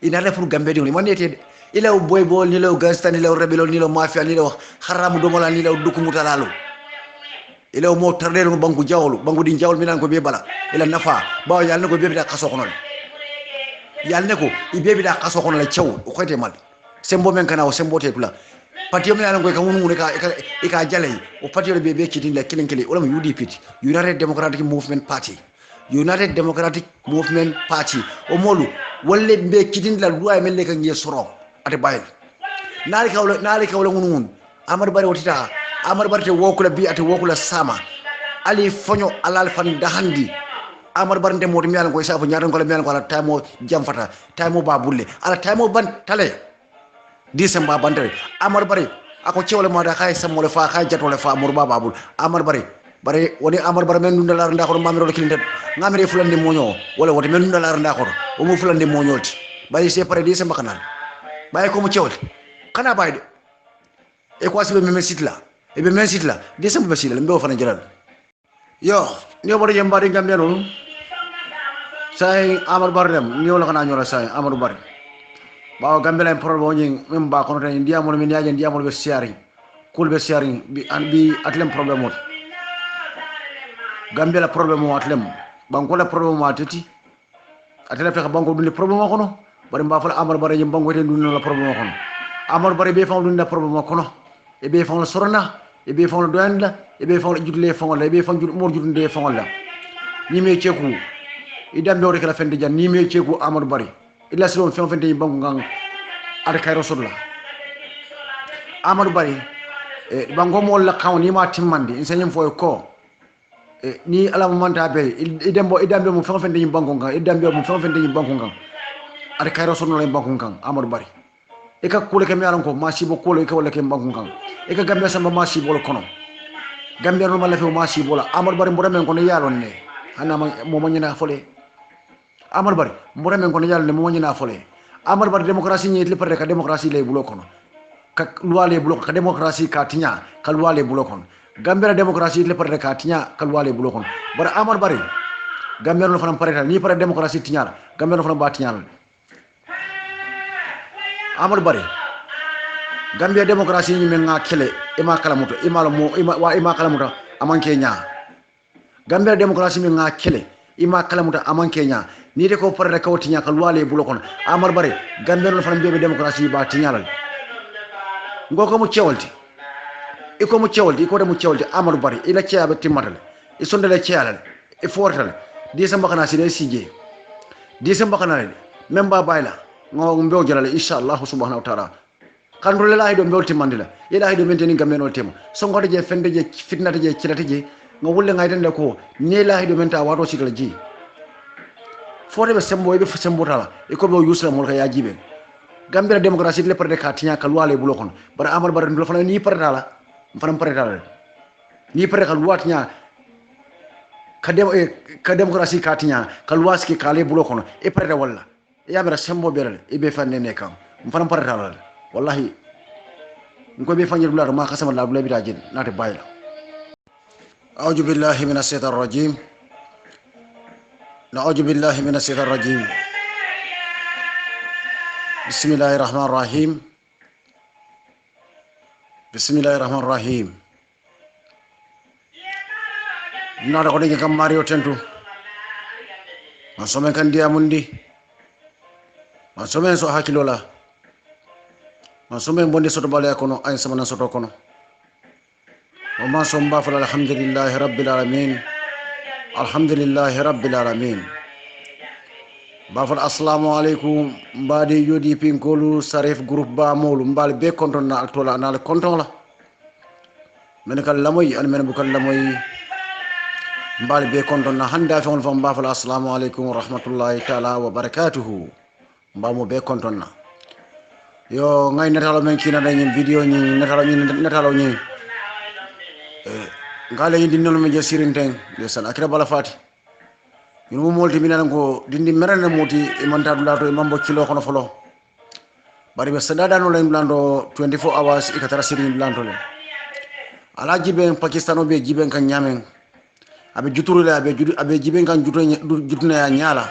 ina la pour gambe dingli manete ila boy bol ni la gastan ni la rebelo ni la mafia ni la haram do mola ni la dukku mutalalo ila mo tardel mo bangu jawlu bangu di jawul minan ko be bala ila nafa ba yal nako be bi da kaso kono yal nako i be bi da kaso kono la ciow ko xoyte mal sembo men kana o sembo te kula patio mi alan ko ka wonu ka jalay o patio be kitin la kilenkele wala mo UDP United Democratic Movement Party United Democratic Movement Party o molu wolle be kidin la loi men le ka ngi soro ate bayil nali kawla ngun Amadou Bari wotita Amadou Bari te wokula bi ate wokula sama ali fonyo alal fan dahandi Amadou Bari de modi mi alan ko isa fo nyaatan ko le mi alan ko ala taymo jamfata taymo babulle ala taymo ban tale December bandere Amadou Bari ako ciwle mo da kay samole fa kay jatole fa mur babul Amadou Bari bare woni Amadou Bari men dundal arnda ko mamiro kilinde ngamire fulande moño wala wote men dundal arnda ko o mo fulande moñolti bari c'est pare December kanal baye ko mo ciwle kana bayde e ko asibe men sitla e be men sitla December be sitla mbe fana jalal yo ni o bodo jembari ngambia non say Amadou Bari dem ni wala kana ñola say Amadou Bari bawo gambela en problème woni même ba kono tan ndiamol min yaaje ndiamol be siari kulbe siari bi atlem problème mot Gambia la problème mo atlem banko la problème mo atati atela feka banko dunde problème ko no bari mba fa Amadou Bari jëm banko te dunde la problème ko no Amadou Bari be fa dunde problème ko no e be fa la sorona e be fa la doyanda e be fa la judle fa la e be fa jud mo judde fa la ni me ceku i dambe o kala fende jan ni me ceku Amadou Bari illa silon fe fende banko ngang ada kay rasulullah Amadou Bari e banko mo la kawni ma timmande insanyam fo ko ni ala mo manta be idambe mo fa fende banko ngang idambe mo fa fende banko ngang ada kay rasulullah banko ngang Amadou Bari e ka kule ke mi alan ko masibo kule ke wala ke banko ngang e ka gambe samba masibo kono gambe no mala fe masibo la Amadou Bari mbura men ko ne yalon ne ana mo mo nyina fole Amadou Bari mbura men ko ne yalon ne mo nyina fole Amadou Bari démocratie ni le pare ka démocratie lay bulo kono ka loi lay bulo ka démocratie ka tinya ka loi lay bulo kono gambe la démocratie le pare ka tinya ka loi lay bulo kono bara Amadou Bari gambe no fana pare ni pare démocratie tinya gambe no fana ba tinya Amadou Bari Gambia démocratie ni men nga kele ima kala muto ima kala muto amanke nya Gambia démocratie men nga kele ima kala muto amanke nya ni de ko pare ka wotinya ka loi le bulo kono Amadou Bari Gambia no fana bebe démocratie ba tinyalal ngoko mu cewalti iko mu cewalti iko de mu cewalti Amadou Bari ila ceyabe timatale e sondale ceyalal e fortal December kana sine sije December kana même ba bayla ngo mbew jalale inshallah subhanahu wa ta'ala kan role la hido mbew timandila ila hido menteni gameno tema so ngode je fende je fitnata je cilata je ngo wulle ngayden le ko ni la hido menta wato sikala ji fore be sembo be sembo tala e ko be yusra mol ka yajibe gambia démocratie le pare ka tinya ka loi le bulo kono bara amal bara ndo fana ni pare dala fana pare dala ni pare ka loi tinya ka démocratie ka tinya ka loi ski ka le bulo kono e pare wala ya bara sembo berale e be fanne ne kam fana pare dala wallahi ngo be fanjir dula ma kasama la dula bi dajin nate bayla a'udhu billahi minash shaitanir rajim na'udhu billahi minash shaitanir rajim Bismillahirrahmanirrahim. Bismillahirrahmanirrahim. Nada ko dinga kam Mario tentu. Masomen kan dia mundi. Masomen so hakilola. Masomen bonde soto bale kono ay samana soto kono. O ma somba fa alhamdulillahi rabbil alamin. Alhamdulillahi rabbil alamin. Bafal assalamu alaikum mbadi yodi pinkolu sarif groupe ba molu mbal be konton na altola na konton la men kal lamoy an men bu kal lamoy mbal be konton na handa fa on fam bafal assalamu alaikum rahmatullahi taala wa barakatuhu mbamo be konton na yo ngay netalo men kina dañi video ñi netalo ñi ngale yindi non me je sirinten de san akira bala fati min mo molti minan ko dindi merane moti e manta dulato e mambo kilo kono folo bari be sadada no len blando 24 hours e katara sirin blando le ala jiben pakistano be jiben kan nyamen abe juturule abe jiben kan jutune ya nyala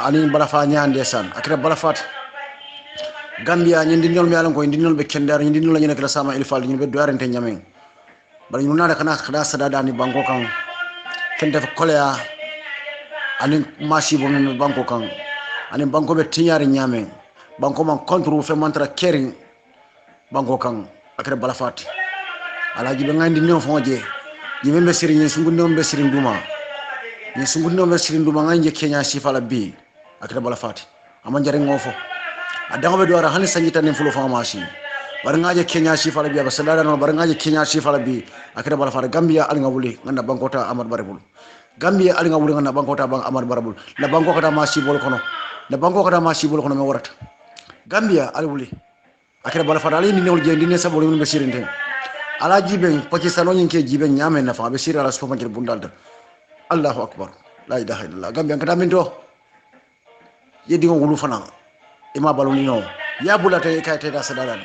ani bala fa nyande san akira bala fat gambia nyindi nyol mi alan ko nyindi nyol be kendar nyindi nyol nyene kala sama il fal nyinde be do arante nyamen bari ñu nada kana kada sadada ni banko kan ken def kolea ani masi bo men banko kan ani banko be tinyari nyame banko man kontro fe mantra kering banko kan akere balafati alaji be ngandi no fonje yibe be sirin sungu no be sirin duma ni sungu no be sirin duma nganje kenya sifala bi akere balafati amon jare ngofo adango be do ara hani sanjita ne fulo famasi bar ngaje kenya sifala bi ba salada no bar ngaje kenya sifala bi akere balafati gambia al ngawuli nganda banko ta amad barebul Gambia ali nga wuli nga na banko ta bang amar barabul na banko kata masi bol kono me warata Gambia ali wuli akira bala fada ali ni newul je ni sabol min besirinte ala jiben pakistano nyin ke jiben nyame na fa be sira ala so fanjir bundal da Allahu akbar la ilaha illallah Gambia kata min do yedi nga wulu fana ima baloni no ya bulata e kayte da sadala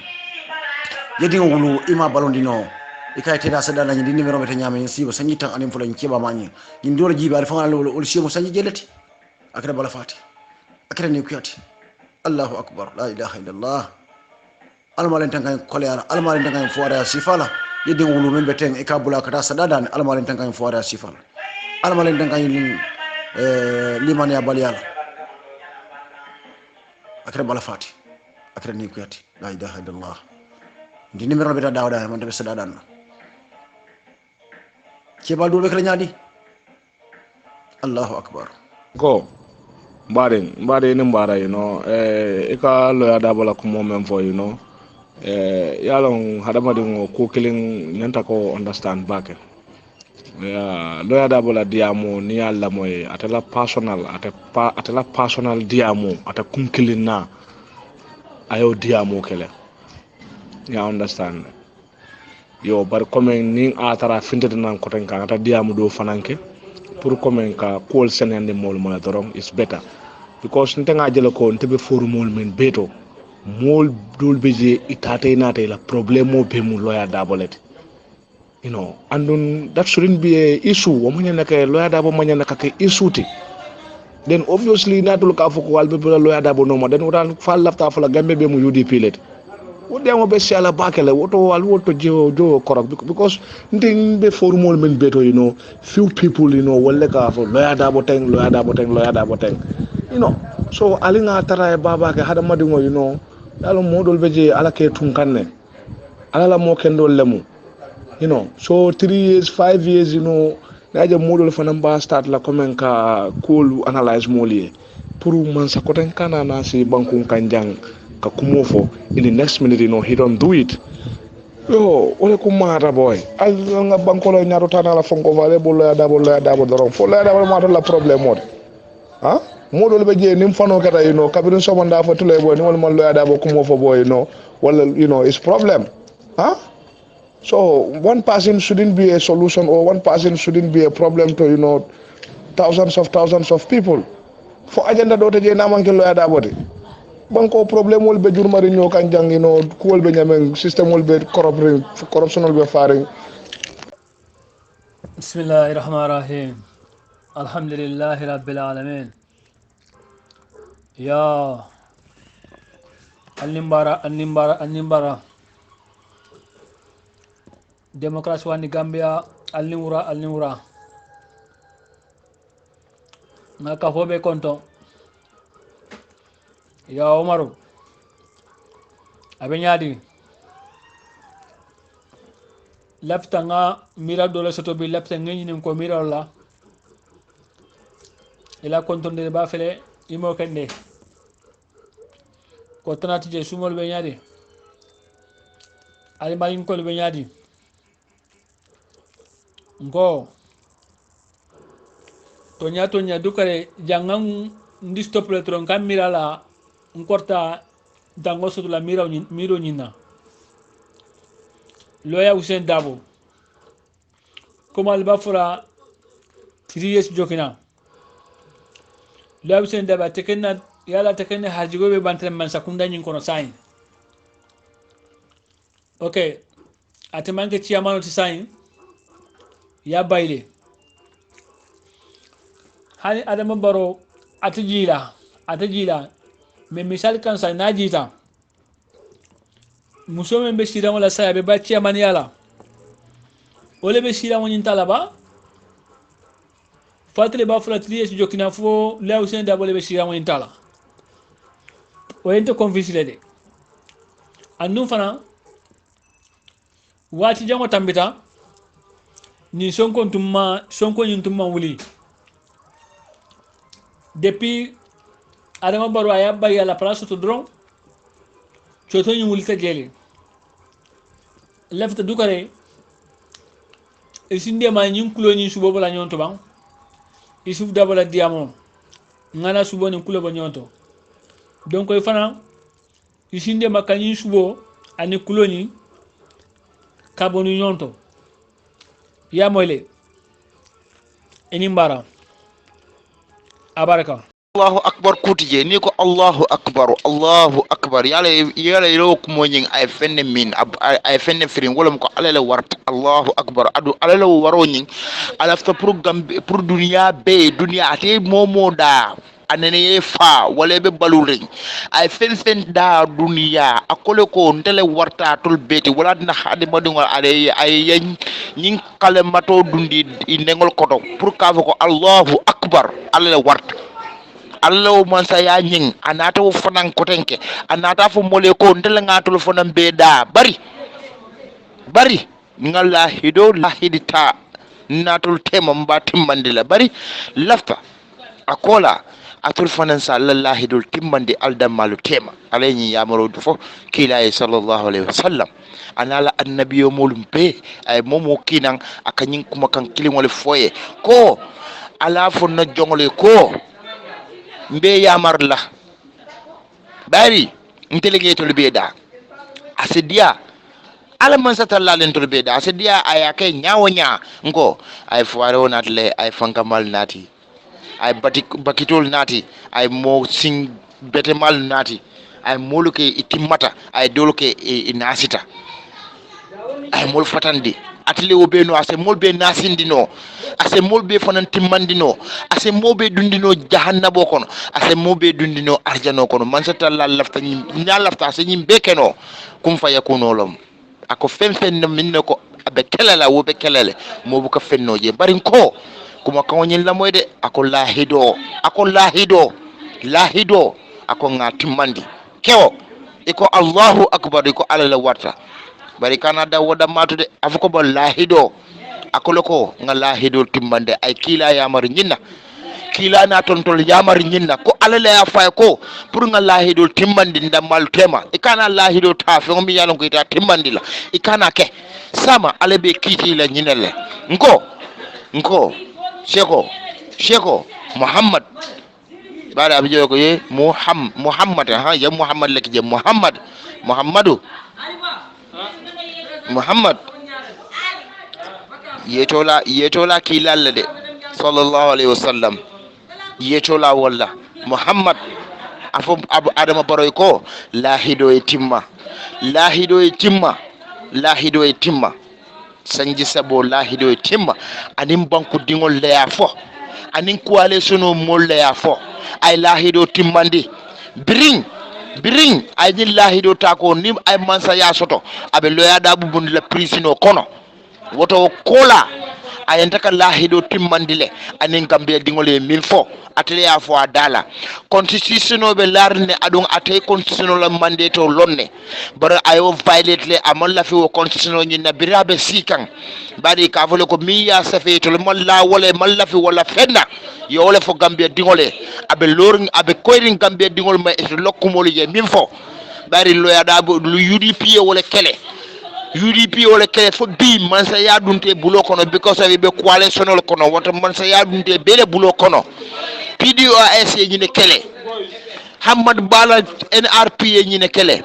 yedi nga wulu ima baloni no ikay teda sadala ni numéro mete nyame sibo sanyi tan anim fulan keba mani ni ndoro jiba al fanga lolo ol shemo sanyi jelati akra bala fati akra ni kuyati Allahu akbar la ilaha illallah almalen tan kan koleara almalen tan kan foara sifala yedi wulu men beten e kabula kata sadada ni almalen tan kan foara sifala almalen tan kan limania baliala akra bala fati akra ni kuyati la ilaha illallah di numéro beta dawda man tabe sadada Cebal dulu kala nyadi Allahu akbar ko mbare ni mbara ika lo ya dabala ko momem fo yalon hadamadi ngo ko killing nyanta ko understand back lo ya dabala diamo ni alla moy atala personal diamo ata kumkilina ayo diamo kele ya understand yo bar comme ni atara fintede nan ko tan kan ata diamu do fananke pour comme ka kol senende mol mala dorom is better because ntenga jele ko ntebe formol men beto mol dul beje itate nate la problemo be mu loya dabolet and that shouldn't be a issue o manya naka loya dabo manya naka ke issue ti then obviously natul ka foko walbe be loya dabo no ma den wodan fa lafta fa la gambe be mu UDP let wodemo be shala bakele woto jo korok because nding be formol men beto few people wala ka fo loya dabo teng so alinga tara e baba ke hada madingo dalo modol beje ala ke tunkanne ala la mo kendo lemu so 3 years 5 years naje modol fanam ba start la comme ka cool analyze molier pour man sa koten kana na si banku kanjang ka kumofo in the next minute he don't do it yo ole kumara boy al nga bankolo nyaro tanala fonko vale bolo ya dabo doron fo la dabo ma la problème mod modol be je nim fano kata kabirin so man da fa tule boy ni wal man lo ada bo kumo fo boy wala it's problem huh. So one person shouldn't be a solution, or one person shouldn't be a problem to thousands of people. For agenda do je na man ke lo ada bodi banko problem wol be jurmari ñoo kan jang ku wol be ñamen system wol be corruption wol be faring. Bismillahirrahmanirrahim. Alhamdulillahi Rabbil Alamin. Ya Al-Nimbara Demokrasi wani Gambia Al-Niwura Naka fobe konto Ya Omaru Abenyadi Lafta nga mira dole soto bi lafta ngeni ko mira la ila kontonde ba fele imo kende ko tanati je sumol be nyaade ali mayin ko be nyaadi ngo to nya dukare jangan ndi stop le tron kam mira la nkorta dango soto la miro nyina loya Hussein Dabo comme albafura 3 years jokina loya Hussein Dabo tekena yala tekena hajigo be bantre man sakunda nyin kono sain okay atemanke chiamano ti sain ya bayle hani adama baro atijila me misal kan sa najita muso men be sira wala saya be bacci amani yala ole be sira woni talaba fatale ba fula triye ci jokina fo law sen da be sira woni tala o ente confisile de andum fana wati jango tambita ni sonko nyin tumma wuli depuis adama baro aya baya la place to dron coto ñu wulita jeli lefta dukare isinde ma ñin kulo ñin subo bala ñonto bang isuf dabala diamo ngana subo ni kulo ba ñonto donc koy fana isinde ma kañin subo ani kulo ni kabonu ñonto ya moyle eni mbara abaraka Allahu akbar kutije ni ko Allahu akbar yala ilo ko moñing ay fenne min ay fenne firin wala ko alala warta Allahu akbar adu alala waroñing alafta pour dunya be dunya ate momoda anene fa wala be balurin ay fen da dunya akole ko ndele warta tul beti wala na hade madungo ale ay ñing kalemato dundi ndengol koto pour ka ko Allahu akbar alala warta Allah man sa ya ñing anata wo fanan kotenke anata fo mole ko ndel ngatul fanan be da bari ngalla hido la hidita natul tema mbatim mandila bari lafta akola atul fanan sa lallahi dul timmande aldam malu tema alayni yamaro fo kila sallallahu alaihi wasallam anala annabiyo molum pe ay momo kinan akanyin kuma kan kilin wala foye ko ala fo na jongole ko mbe yamar la bari ntelege to beda asidia ala man satalla len to beda asidia aya kay nyawonya ngo ay fuaro natle ay fankamal nati ay bakitol nati ay mo sing betemal nati ay moluke itimata ay doluke inasita ay mol fatandi atele wo be no ase molbe nasindino ase molbe fanan timmandino ase mobe dundino jahannabo kono ase mobe dundino arjano kono man sa talla lafta ñi lafta ase ñi bekeno kum fa yakuno lom ako fen minne ko abe kelala wo be kelale mo bu ko fenno je bari ko kuma ko ñin la moyde ako lahido ako nga timmandi kewo iko Allahu akbar iko alala warta bari kana da woda matude afuko bo lahido akoloko nga lahido timmande ay kila yamar nyinna kila na tontol yamar nyinna ko alala ya fay ko pour nga lahido timmandi ndamal tema e kana lahido ta fe mi yalon ko ita timmandi la e kana ke sama alabe kiti la nyinele nko sheko Muhammad bare abijo ko ye muhammad ha ya muhammad laki je muhammadu muhammad yetola kilalla de sallallahu alaihi wasallam yetola walla muhammad afo adama baroy ko lahido e timma sanji sabo lahido e timma anin banku dingol leya fo anin kuwale sono mol leya fo ay lahido timmandi biring ay ni lahido tako ni ay mansa ya soto abe loya da bubundi la prisino kono woto kola ayenta ka lahido timmandile anin gambe dingole min fo atele ya fo adala constitution be larne adon atay constitution la mandate lonne bara ayo violate le amalla fi wo constitution ni na birabe sikan bari ka vole ko miya safe to malla malla fi wala fenna yo wala fo gambe dingole abe lorin abe koyrin gambe dingol ma e lokkumol je min fo bari loya da lu UDP wala kele UDP wala kele fo bi mansa ya dunte bulo kono because of be coalition kono woto mansa ya dunte bele bulo kono PDOS ye ñine kele Hamad Bala NRP ye ñine kele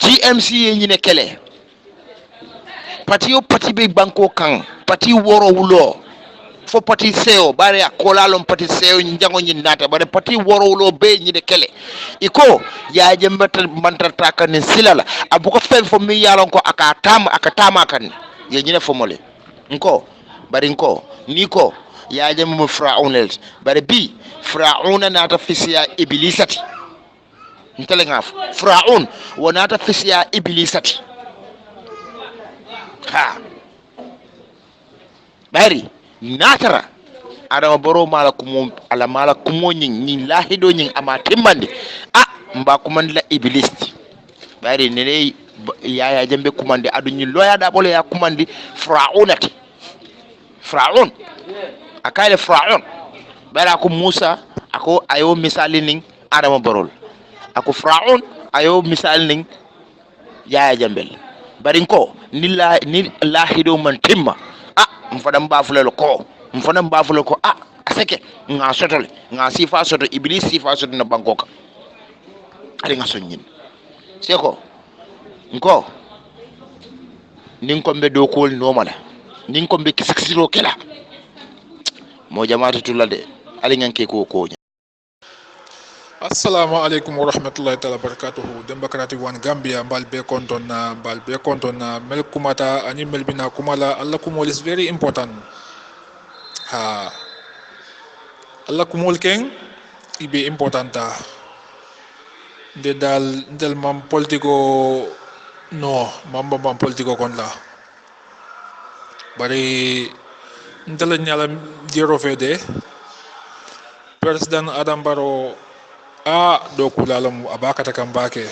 GMC ye ñine kele pati be banko kan pati woro wulo fo pati seo bare akolalon pati seo njango ñin nata bare pati woro wulo be ñine kele iko ya jembata mantata kan silala abuko fen fo mi yalon ko aka tama kan ye ñine fo mole nko bari nko niko ya jamu fir'aunel bare bi fir'auna nata fisiya iblisati ntele ngaf fir'aun wonata fisiya iblisati ha bari natara adama boro mala kumo nyin lahido nyin ama timmande mba kumande la iblis bari nene ya jambe kumande adu nyin loya da bole ya kumande fir'aun akale fir'aun bara ko Musa ako ayo misali ning adama barol ako fir'aun ayo misali ning yaya jambel bari ko ni lahido man timma mfadam bafulelo ko aseke nga sotole nga sifa soto iblis sifa soto na bankoka ali nga sonyin seko nko nin ko be do ko nomala nin ko be kisikiro kela mo jamaatu tulade ali nganke ko assalamu alaikum wa rahmatullahi ta'ala barakatuhu demba karati wan gambia mbal be konton na mel kumata ani mel bina kumala alla kumol is very important ha alla kumol ken ibe importanta de dal del mam politico no mamba mam politico kon la bari ndala nyala jero fede president Adam Barrow do kulalam abakata kan bake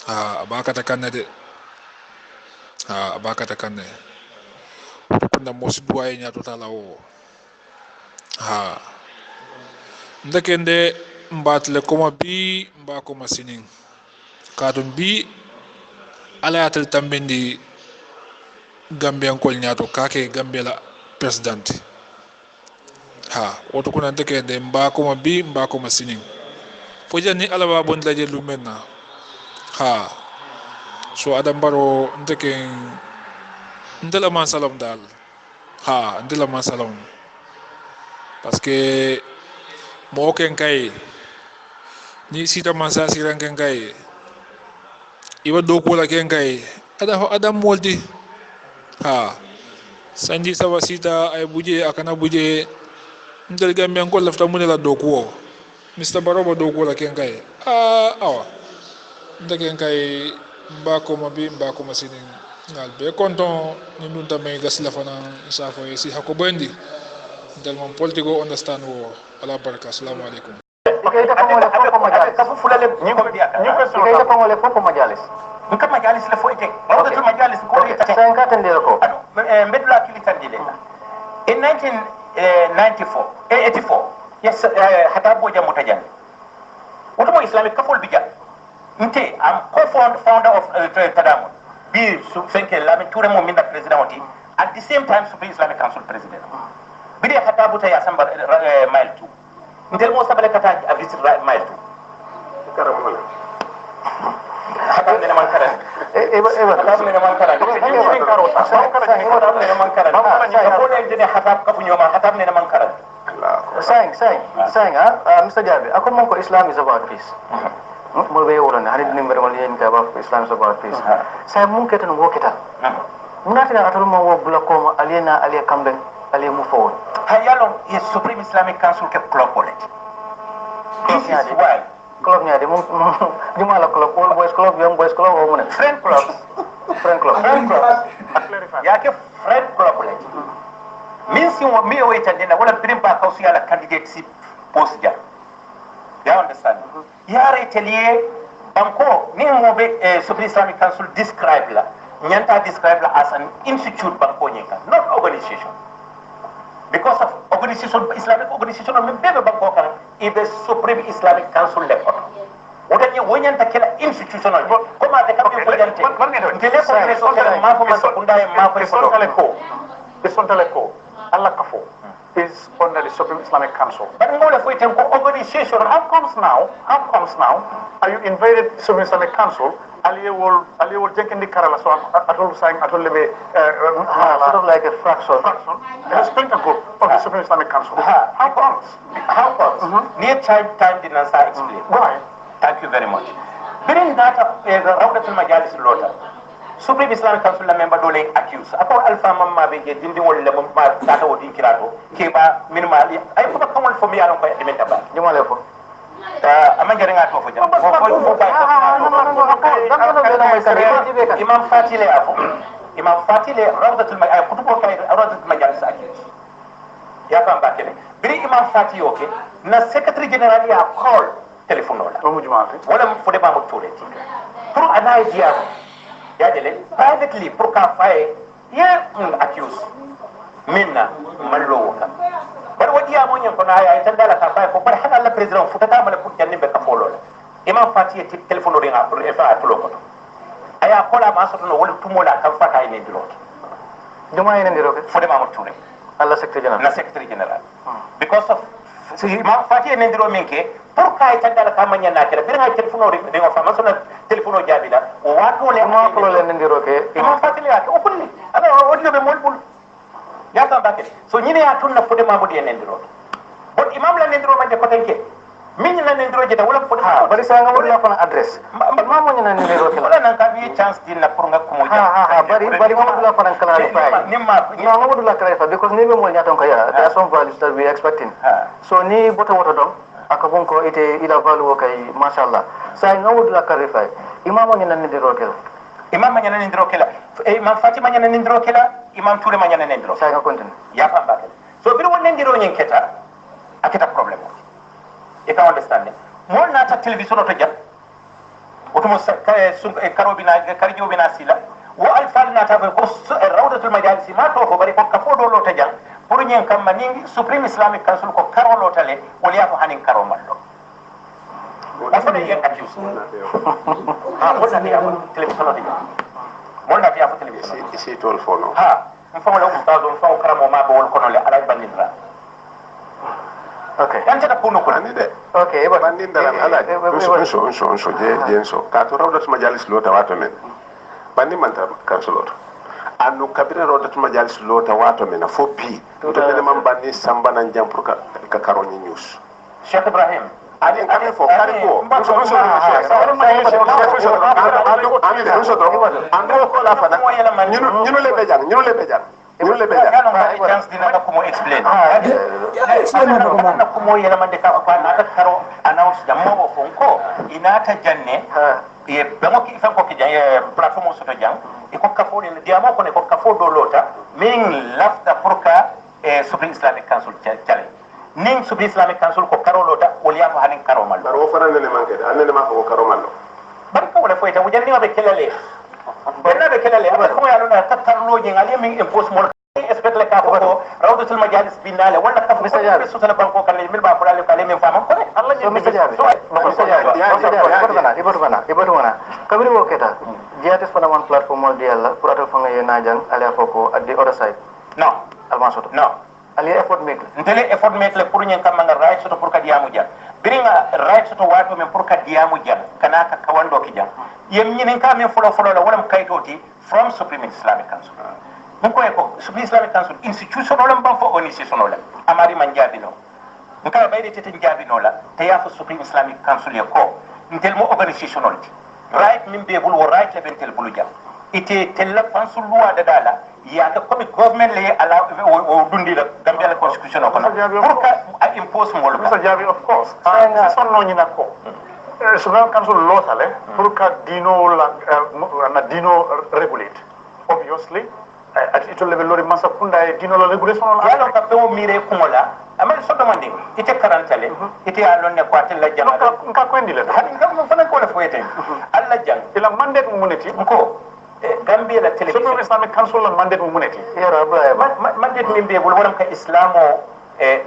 abakata kan de abakata kan ne kuna mosi duwaye nya totala o ndekende mbatle koma bi mba koma sinin kadum bi ala yatel tambindi gambian kol nyato kake gambela president woto kuna ndekende mba koma bi mba koma sinin fojani alaba bon laje lu menna so Adam Barrow ndeken ndela man salam dal ndela man salam parce que mo ken kay ni sita man sa siran ken kay iwa do ko la ken kay adam moldi sanji sawa sita ay buje akana buje ndel gambe ko lafta munela do ko Mr. Baroba do ko la ken kay awa ndeken kay mbako masinin ngal be konton ni nun tamay gas la fana safo si hako bandi dal mon politico understand wo ala baraka assalamu alaikum ikaita pamole fofo majalis kafu fulale ikaita pamole fofo majalis nka majalis la fo ite mawda majalis ko ite sen ka tande ko mbedla kili tandile in 1984 yes hata boja mutajan woto islamic kafol bija nte am co-founder of Tadamun bi su fenke Lamin Touré mo minda president oti at the same time Supreme Islamic Council president bi de hata buta ya samba mile 2 ntel mo sabale kata a visit maytu karamala hatam ne man karan hatam ne man karan ni karo ta sa karan ni hatam ne man karan ko ne dine hatam ka fu ñoma hatam ne man karan saying Mr. Jabi ako mon ko Islam is about peace mo be wala na hadid nimber mo yen ka ba Islam is about peace say mun ketan wo ketan munati na atol mo wo bula ko aliena aliya kambe aliya mu fo hayalo is Supreme Islamic Council ke klopole this is why club nya de mo juma la club all boys club young boys club o mo ne friend club ya ke friend club le min si mi o ita dina wala birin ba kausi ala candidacy post ja ya understand yare telier banko ni mo be Supreme Islamic Council describe la nyanta describe la as an institute banko nyika not organization because of organization Islamic organization no bebe banko kan ibe Supreme Islamic Council le ko wota ni wonyanta kila institutional koma de kan ko jante ngele ko ne so kala ma ko ma so kunda ma ko Bisontale ko Allah kafo is under the Supreme Islamic Council. But ngole fo iten ko organization How comes now are you invaded Supreme Islamic Council aliye wol jenkindi karala so atol saying atol lebe sort of like a fraction a splinter group of the Supreme Islamic Council. How comes near time didn't start explain why thank you very much birin data rawdatul majalis lota Supreme Islamic Council la member dole accuse ako alfa mamma be je dindi wol le mum ba data wodi kirato ke ba minimali ay ko ba kamol fo mi yaron ko edimenta ba jumale ko ama jare nga to fo jam imam fatile rawdatul majalis kutubo kay rawdatul majalis accuse ya pam ba kene biri imam fati yoke na secretary general ya call telephone wala mo jumaate wala fo de ba mo tole pour ana idea ya dele privately pour ka faye ya accuse minna mallo wala bar wadi ya mon ko na ya tan dala ka faye ko bar hada la president futata mala pour janni be ka folo la imam fati ti telephone ri nga pour e fa to ko aya kola ma so no wala tumola kan fata ene dilo juma ene ndiro fo de ma mo touré Allah secretary general because of imam fati ene ndiro minke pour kay tan dala ka manya na kala bir nga telephone ri de fa ma so telephone jabila o wato le ma ko le ndiro ke imam fatile ya o kulli ala o dibe mol bul ya tan bakere so nyine ya tunna fode mamudi en ndiro bon imam la ndiro manje ko tanke min na ndiro jeta wala fode bari sa nga wala ko na address ma mo nyina ndiro ke wala nan ka bi chance din na pour nga ko mo bari mo dula ko nan kala fa no mo dula kala fa because ni be mo nyaton ko ya there are some values that we expecting so ni boto woto don akabon ko ite ila value kay mashallah sa nga wudula kala fa imam nyina ndiro ke imam manyana ndiro kela imam fatima manyana ndiro kela imam touré manyana ndiro sa nga continue ya fa bakale so bir wonne ndiro nyen keta aketa problem e ka understand mo na ta television to jam oto mo karobina karjobina sila wo alfal na ta ko rawdatul majalisi ma to ko bari ko ka fodo lo ta jam pour nyen kam maningi Supreme Islamic Council ko karolo tale wali ya ko hanin karomallo afana yen accuse wala ni abu television de wala fi afu television isi tol fono mfa wala ustazo mfa karamo ma bo wol kono le ala bandira okay yanta da kuno ko ani de okay ba bandinda ala so je so ka to rawdat majalis lo ta wato men bandi man ta kansuloto annu kabira rawdat majalis lo ta wato men fo pi to de man bandi sambana jam pour ka karoni news Sheikh Ibrahim ani fo ando ko la fana ñunu le bejan chance dina ka ko explain ko mo yela man de ka na ta karo announce da mo fon ko ina ta janne e be mo ki fa ko ki jang platform so to jang e ko ka fo ni diamo ko ne ko ka fo do lota min lafta pour ka Supreme Islamic Council challenge ning Supreme Islamic Council ko karo lota wali ya fa hanin karo mal baro fana ne manke anne ma ko karo mal barka wala foita wajal ni be kelale benna be kelale aba ko ya lona tatarlo jeng ali min impose mo expect le ka ko rawdatul majalis binale wala ka fo so tala banko kan min ba fulale ko min fama ko Allah so Mr. Jabi ibadu mana kabiri wo keta jiatis pada one platform mo di Allah pour atal fanga ye najang ala foko at the other side no almasoto no ali effort make ntele effort make le pour nyen kam nga right soto pour ka diamu jang biringa right soto wato men pour ka diamu jang kana ka kawando ki jang yem nyinen ka men folo la wala kaytoti from Supreme Islamic Council ko e ko Supreme Islamic Council institution wala mbam fo organisation wala amari man jabino nka bayde tete jabino la taya fo Supreme Islamic Council ya ko ntel mo organisation wala right min be bul wo right le bentel bulu jang ite tella fansul luwa da dala ya ka comme government le ala o dundi la Gambia la constitution ko na pour ka impose mo lo Mr. Jabi of course c'est son no nyina ko Supreme Council law tale pour ka dino la na dino regulate obviously at ito level lori masa kunda e dino la regulation la ya lo ka be o mire kumola amal so demande ite karantale ite alon ne ko atel la jang nka ko indi le hadin kam fana ko la foyete alla jang ila mandate mu muneti ko Gambia la television Supreme Islamic Council la mandate mu muneti yara mandate min be bul wala ka islamo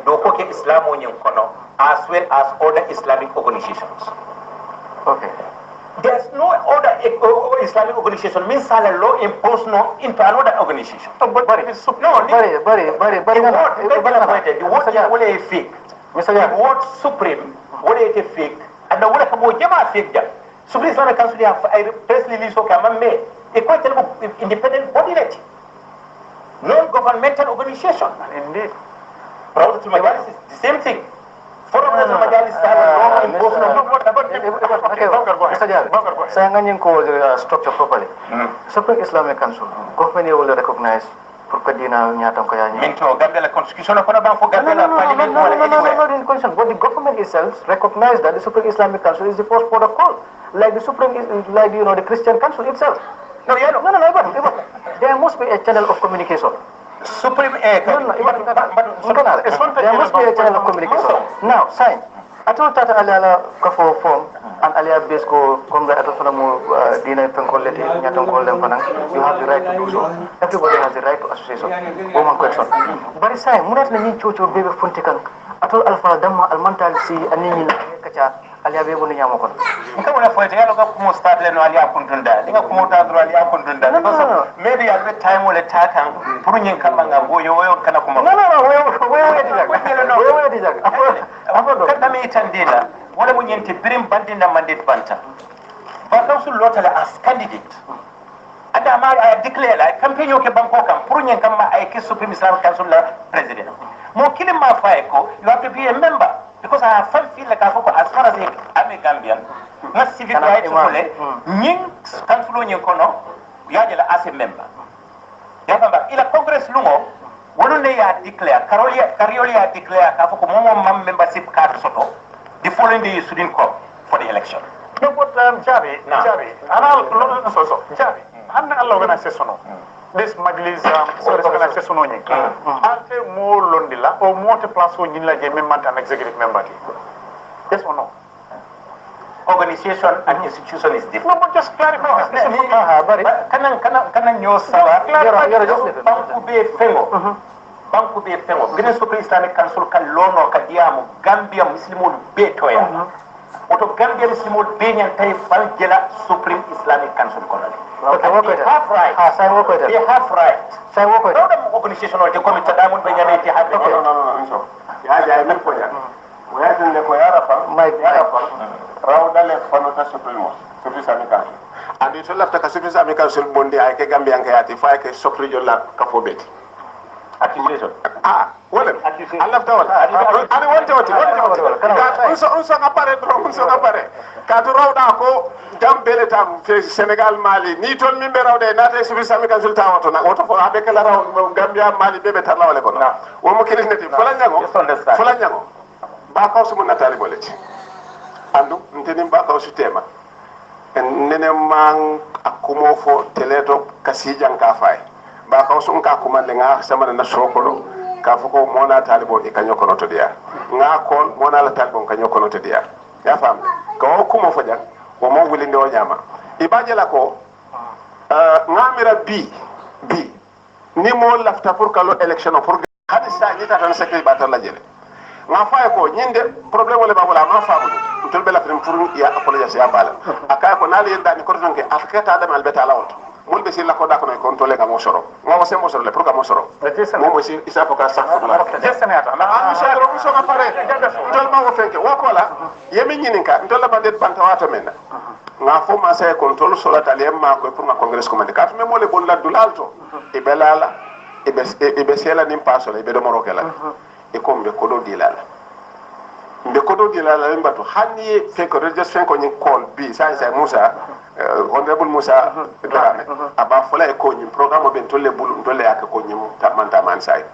do ko ke islamo nyen kono as well as other Islamic organizations. Okay. There's no other Islamic organization means a law imposed no into another organization. But no, the word is fake. The word supreme, what is fake, and the word kamo jama fake jam. Supreme Islamic Council have press release so kama me a quite independent body net, non-governmental organization. Indeed. Proud to my is the same thing. Forum National Majalis have no imposed no. Saya nganyeng ko structure properly. Supreme Islamic Council, government will recognize Purkadina nyatang kaya niya. Minto Gambia la constitution ko na ba for Gambia la parliament wala anywhere. Not in question, but the government itself recognized that the Supreme Islamic Council is the first port of call, like the Supreme, like the Christian Council itself. No, there must be a channel of communication. Supreme there must be a channel of communication. Now, sign. I told Tata Aliala Kafo form and Alia Besko come the Atosanamu Dina Pencoleti, Yaton Colem Panang, you have the right to do so. Everybody has the right to association. Woman question. But it's saying, Murat Nani Chuchu Baby Funtikan, Atol Alpha Dama Almantal Si Anin Kacha, Alia Bebo Yamakon. You come on for it, I look more start than Alia Kundunda. You come out of Alia Kundunda. Maybe at the time will attack and Purin Kamanga, Boyo, Kanakuma. Kadami Tandila, what are we going to bring Bandina mandate Banta? But also Lotala as candidate. And I declare, I campaign okay Bangkok, Purin Kama, I kiss Supreme Islamic Council president. More killing my Faiko, you have to be a member. Because I have feel like as far as I'm a Gambian, not civic rights, Ning Council Kono, Yajala as a member. Yabamba, in a Congress Lumo, when they are declared, Cariolia declared Kafuko membership card Soto, the following day you shouldn't come for the election. No, but Javi, and I'll Javi, I'm not organization. This Majlis organization only. Ante more Londila or more to plus one in like a member and executive member. Yes or no? Organization and institution is different. No, but just clarify. Can you Banku be Fengo? Banku be Fengo. Guinness Supreme Islamic Council Kalono Kadiamu Gambia Muslimul Betoya. What Gambia Muslimul Benyan Tay Bangela Supreme Islamic Council Colony. They have right. They have right. No organization or the committee Diamond Benjamin they have. No. Yeah, I'm for you. We are in the Koyarafa, my Raudale Fanota Supreme Islamic Council. And it's all after Supreme Islamic Council Bondi, I can Gambian Kayati, if I can Sokri Jola Kafobet. Accusation. Well, I left out. I want to. Also, appare. Katuro Dako, Gambeletam, Senegal, Mali, Niton Mimbero, de Nate Supreme Council Town, auto for Abekala, Gambia, Mali, Bebetala, Womokin native, Fulanyango, Bakos Munatali Bullet. And Ntenim Bakos Tema. And Nenemang Akumofo, Teleto, Kasijan Kafai. Bakos Unka Kumalenga, Saman na Sokolo, Kafuko Mona Talibo, Ikanyokono to dia. Nakon, Mona Talbon, Kanyokono to dia. Yafam, go Kumo for them, or more willing to Oyama. Ibajalako, Namira B. Nimo lafta Purkalo election of Purga. Hadisa, Nita and Secretary Batalajele. Mafako, Yinde, problem with Babula, Mafamu, Tulbella from Furu, Apologia Bala. Akako Nali and Danny Kornke, Africa Adam Albeta out. mol be sila ko da ko no kon tole ga mo soro mo se mo soro le programme mo soro mo mo si isa ko ka sa ko la jesenata ma mo so ka pare ndol ma wo fenke wo ko la yemi nyininka ndol la bandet banta wata men nga fo ma se kon tolo sola talem ma ko pour ma congrès ko mande kat me mo le bon la dulalto e belala e be sela nim paso le be do moro kala e ko mbe ko do dilala mbe ko do dilala mbatu hanni fe ko registre ko nyi call bi sa Musa honorable Musa Dramé aba fola e ko nyi programme ben tolle bulu tolle ak ko nyi tamanta man sai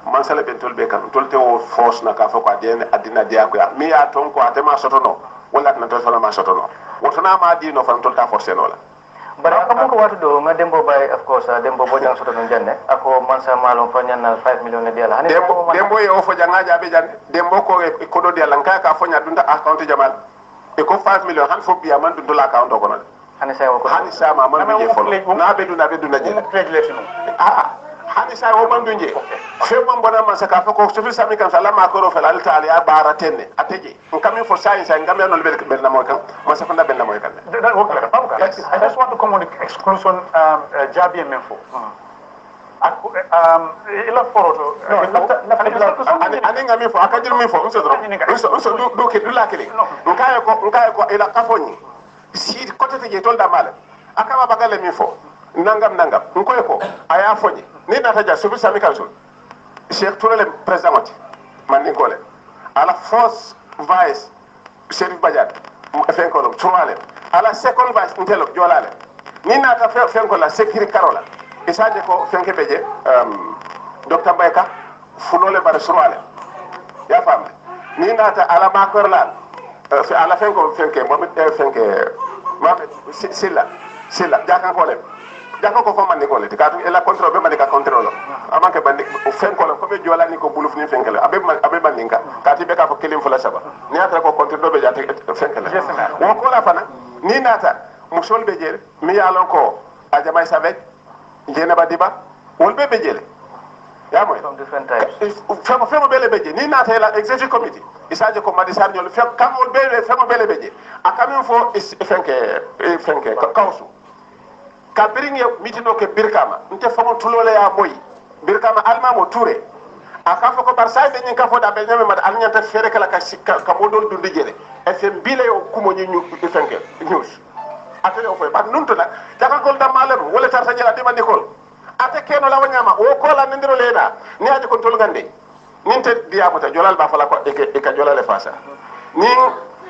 man sala ben tolbe kan tolte o force na ka fo ko adina dia ko mi ya ton ko atema sotono wala na to sala ma sotono wotona ma di no fan tolta force no la bara ko ko watu do nga dembo bay of course dembo bojang sotono janne ako man sa malum fanyana 5 million de la hani dembo e o fo janga jabe janne dembo ko do de la ka fo nya dunda account jamal e ko 5 million han fo biya man dunda account ko non hani sa ko hani sa ma man be fo na be dunda je hani sa o man dunje fe man bona man saka fa ko sofi sami kan sala ma ko ro fala taali ya bara tenne ateje ngam fo sai sai ngam no be na mo kan man sa fanda be na mo kan I just want to come on exclusion jabi menfo ila foroto ani ngami fo akajir mi fo unso do ke dula kele nkaye ko ila kafoni si côté te tol da mala akaba bagale mi fo nangam nkoy ko aya foje ni data ja subi sami kansul Cheikh Touré le président man ni gole ala first vice Chérif Badiane fen ko troale ala second vice intelo jolale ni nata fen ko la sécurité carola isaje ko fenke beje docteur Bayka fulole bare troale ya famle ni nata ala makorlan ala fen ko fenke mohammed fenke mohammed silla jakan ko le jako ko fo man ni ko le ka e la contrôle be man ka contrôle avant que bandi fen ko ko be jola ni ko buluf ni fen kala abe man ninka ka ti be ka ko kelim fula saba ni atra ko contrôle be jate fen kala wo ko la fana ni nata musol be jere mi yalon ko ajamay sabe jena badiba wol be jele ya moy from different types femo bele beje ni nata la executive committee isaje ko madi sar nyol fem kam wol be femo bele beje akami fo fenke kawsu kabiringe mitino ke birkama nte famo tulole ya moy birkama alma mo touré akafo ko bar say be nyin kafo da be nyame mad alnyanta fere kala ka modol dundi jere fm bile o kumo nyu fenke news atele o foy ba nunto la jaka gol da malem wala tarta jela di mandikol ate keno la wanyama o ko la ndiro lena ni aje kon tol gande ninte diya ko ta jolal ba fala ko e ka jolale fasa ni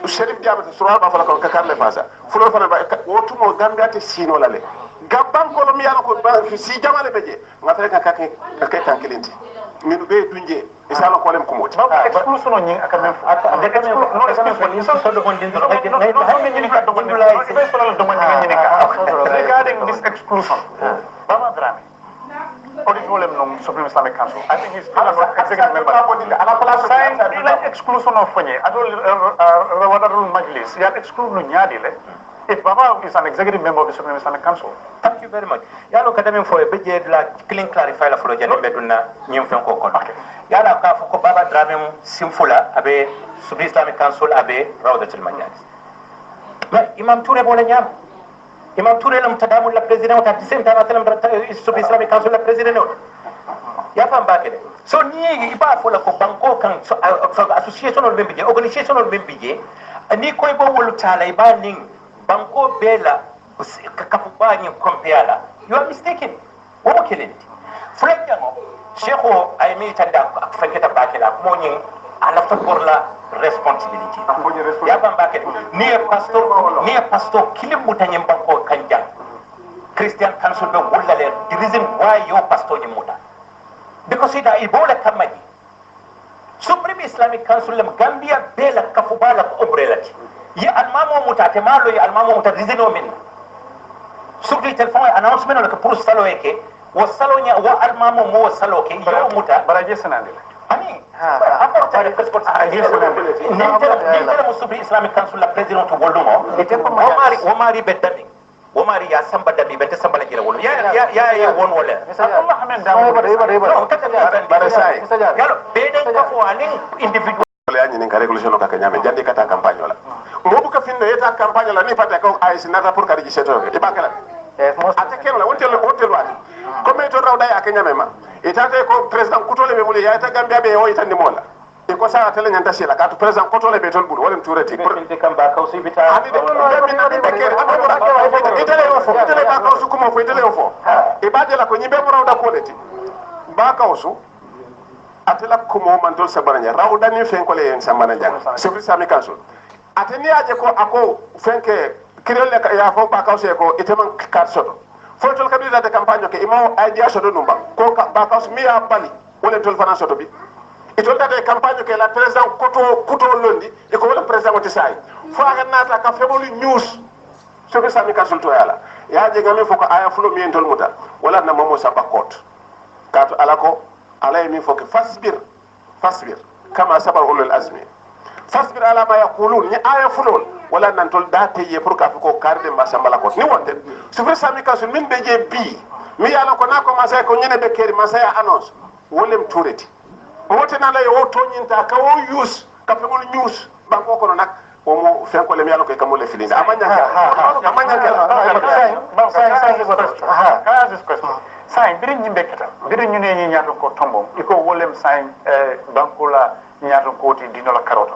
Chérif Diabate sura ba fala ko ka karle fasa fulo fana ba o tumo gambe ate sino la le gabban ko mi yalla ko ba si jamale beje ngata ka ka tankilinti minu be dunje isala ko lem ko moti exclusion ni aka men no exclusion ni so do gondin do regarding this exclusion Baba Dramé audit wolem no Supreme Islamic Council I think he's still an executive member ala place saying like exclusion of fonye adol rawadarul majlis ya exclude no nyaadi le if Baba is an executive member of the Supreme Islamic Council. Thank you very much. Yalo kadame for a budget like clean clarify la folo jani beduna nyim fen ko kon. Yala ka ko Baba Dramé simfula abe Supreme Islamic Council abe Rawdatul Majalis. Mais Imam Touré bola nyam. Imam Touré lam tadamul la president at the same time atelam Supreme Islamic Council la president no. Ya fam bakede. So ni iba fola ko banko kan association ol membije organisation ol membije ni koy bo wolu tala iba ning banko bela kafubanyi kompeala you are mistaken womo kelenti frenjamo cheikho ay mi tanda fanketa bakela mo nyin ala for la responsibility ya bambake ni pastor kilim mutanye banko kanja Christian Council be wulale the reason why your pastor ni muta because ida ibola kamaji Supreme Islamic Council lam Gambia bela kafubala ko umbrella ya almamo mutate malo ya almamo mutadizino min sukri telefon announcement la pour salo yake wa salo nya wa almamo mo salo ke yo muta baraje sanande ani apporter responsibility ni Supreme Islamic Council la president to woldumo Omari bedami Omari ya samba dami bete samba la jira wolu ya won wala Allah hamen dawo no kata barasai yalo beden ko fo anin individual ya nyini ka regulation ka nyame jandi kata campagne la mo bu ka finno eta campagne la ni pata ko ay sinata pour ka register e bakala ate kenla wotel wati comme to rawda ya kanyame ma itate ko president kutole be mule ya ta gambia be o itande mola e ko sa tele nyanta sila ka to president kutole be tol buru wala turati be kamba ka usi bita hadi de be ke itele ba ka usu kuma fo itele fo e baade la ko nyimbe mo rawda ko deti ba ka usu atela kumo man tol sabaranya rawda ni fen ko le en samana jang sufri sami kansul ateni aje ko ako fenke kirel le ya fo ba ka usu ko iteman carte soto fotol kabila de campagne ke imo idea soto numba ko ba ka usu mi ya bali wala tol fana soto bi itol date campagne ke la président kuto londi e ko wala président wati say fo aga nata ka febolu news so be sami consulto yala ya je ngami foko aya fulo mi entol muta wala na momo sabakot kato alako alay mi foke fasbir kama sabar ulul azmi fasbir ala ma yaqulun ni aya fulo wala nan tol date ye pour ka ko karde ma sambalakot ni wonte so be sami consul min be je bi mi yala ko na ko ma say ko nyene be keri ma say annonce wolem toureti wotena lay o toñinta ka o use ka fengol news banko kono nak o mo fen ko le mi yalo ko kamole filinde amanya sain biri nyimbe keta biri nyune nyi nyato ko tombo iko wolem sain banko la nyato ko ti dinola karota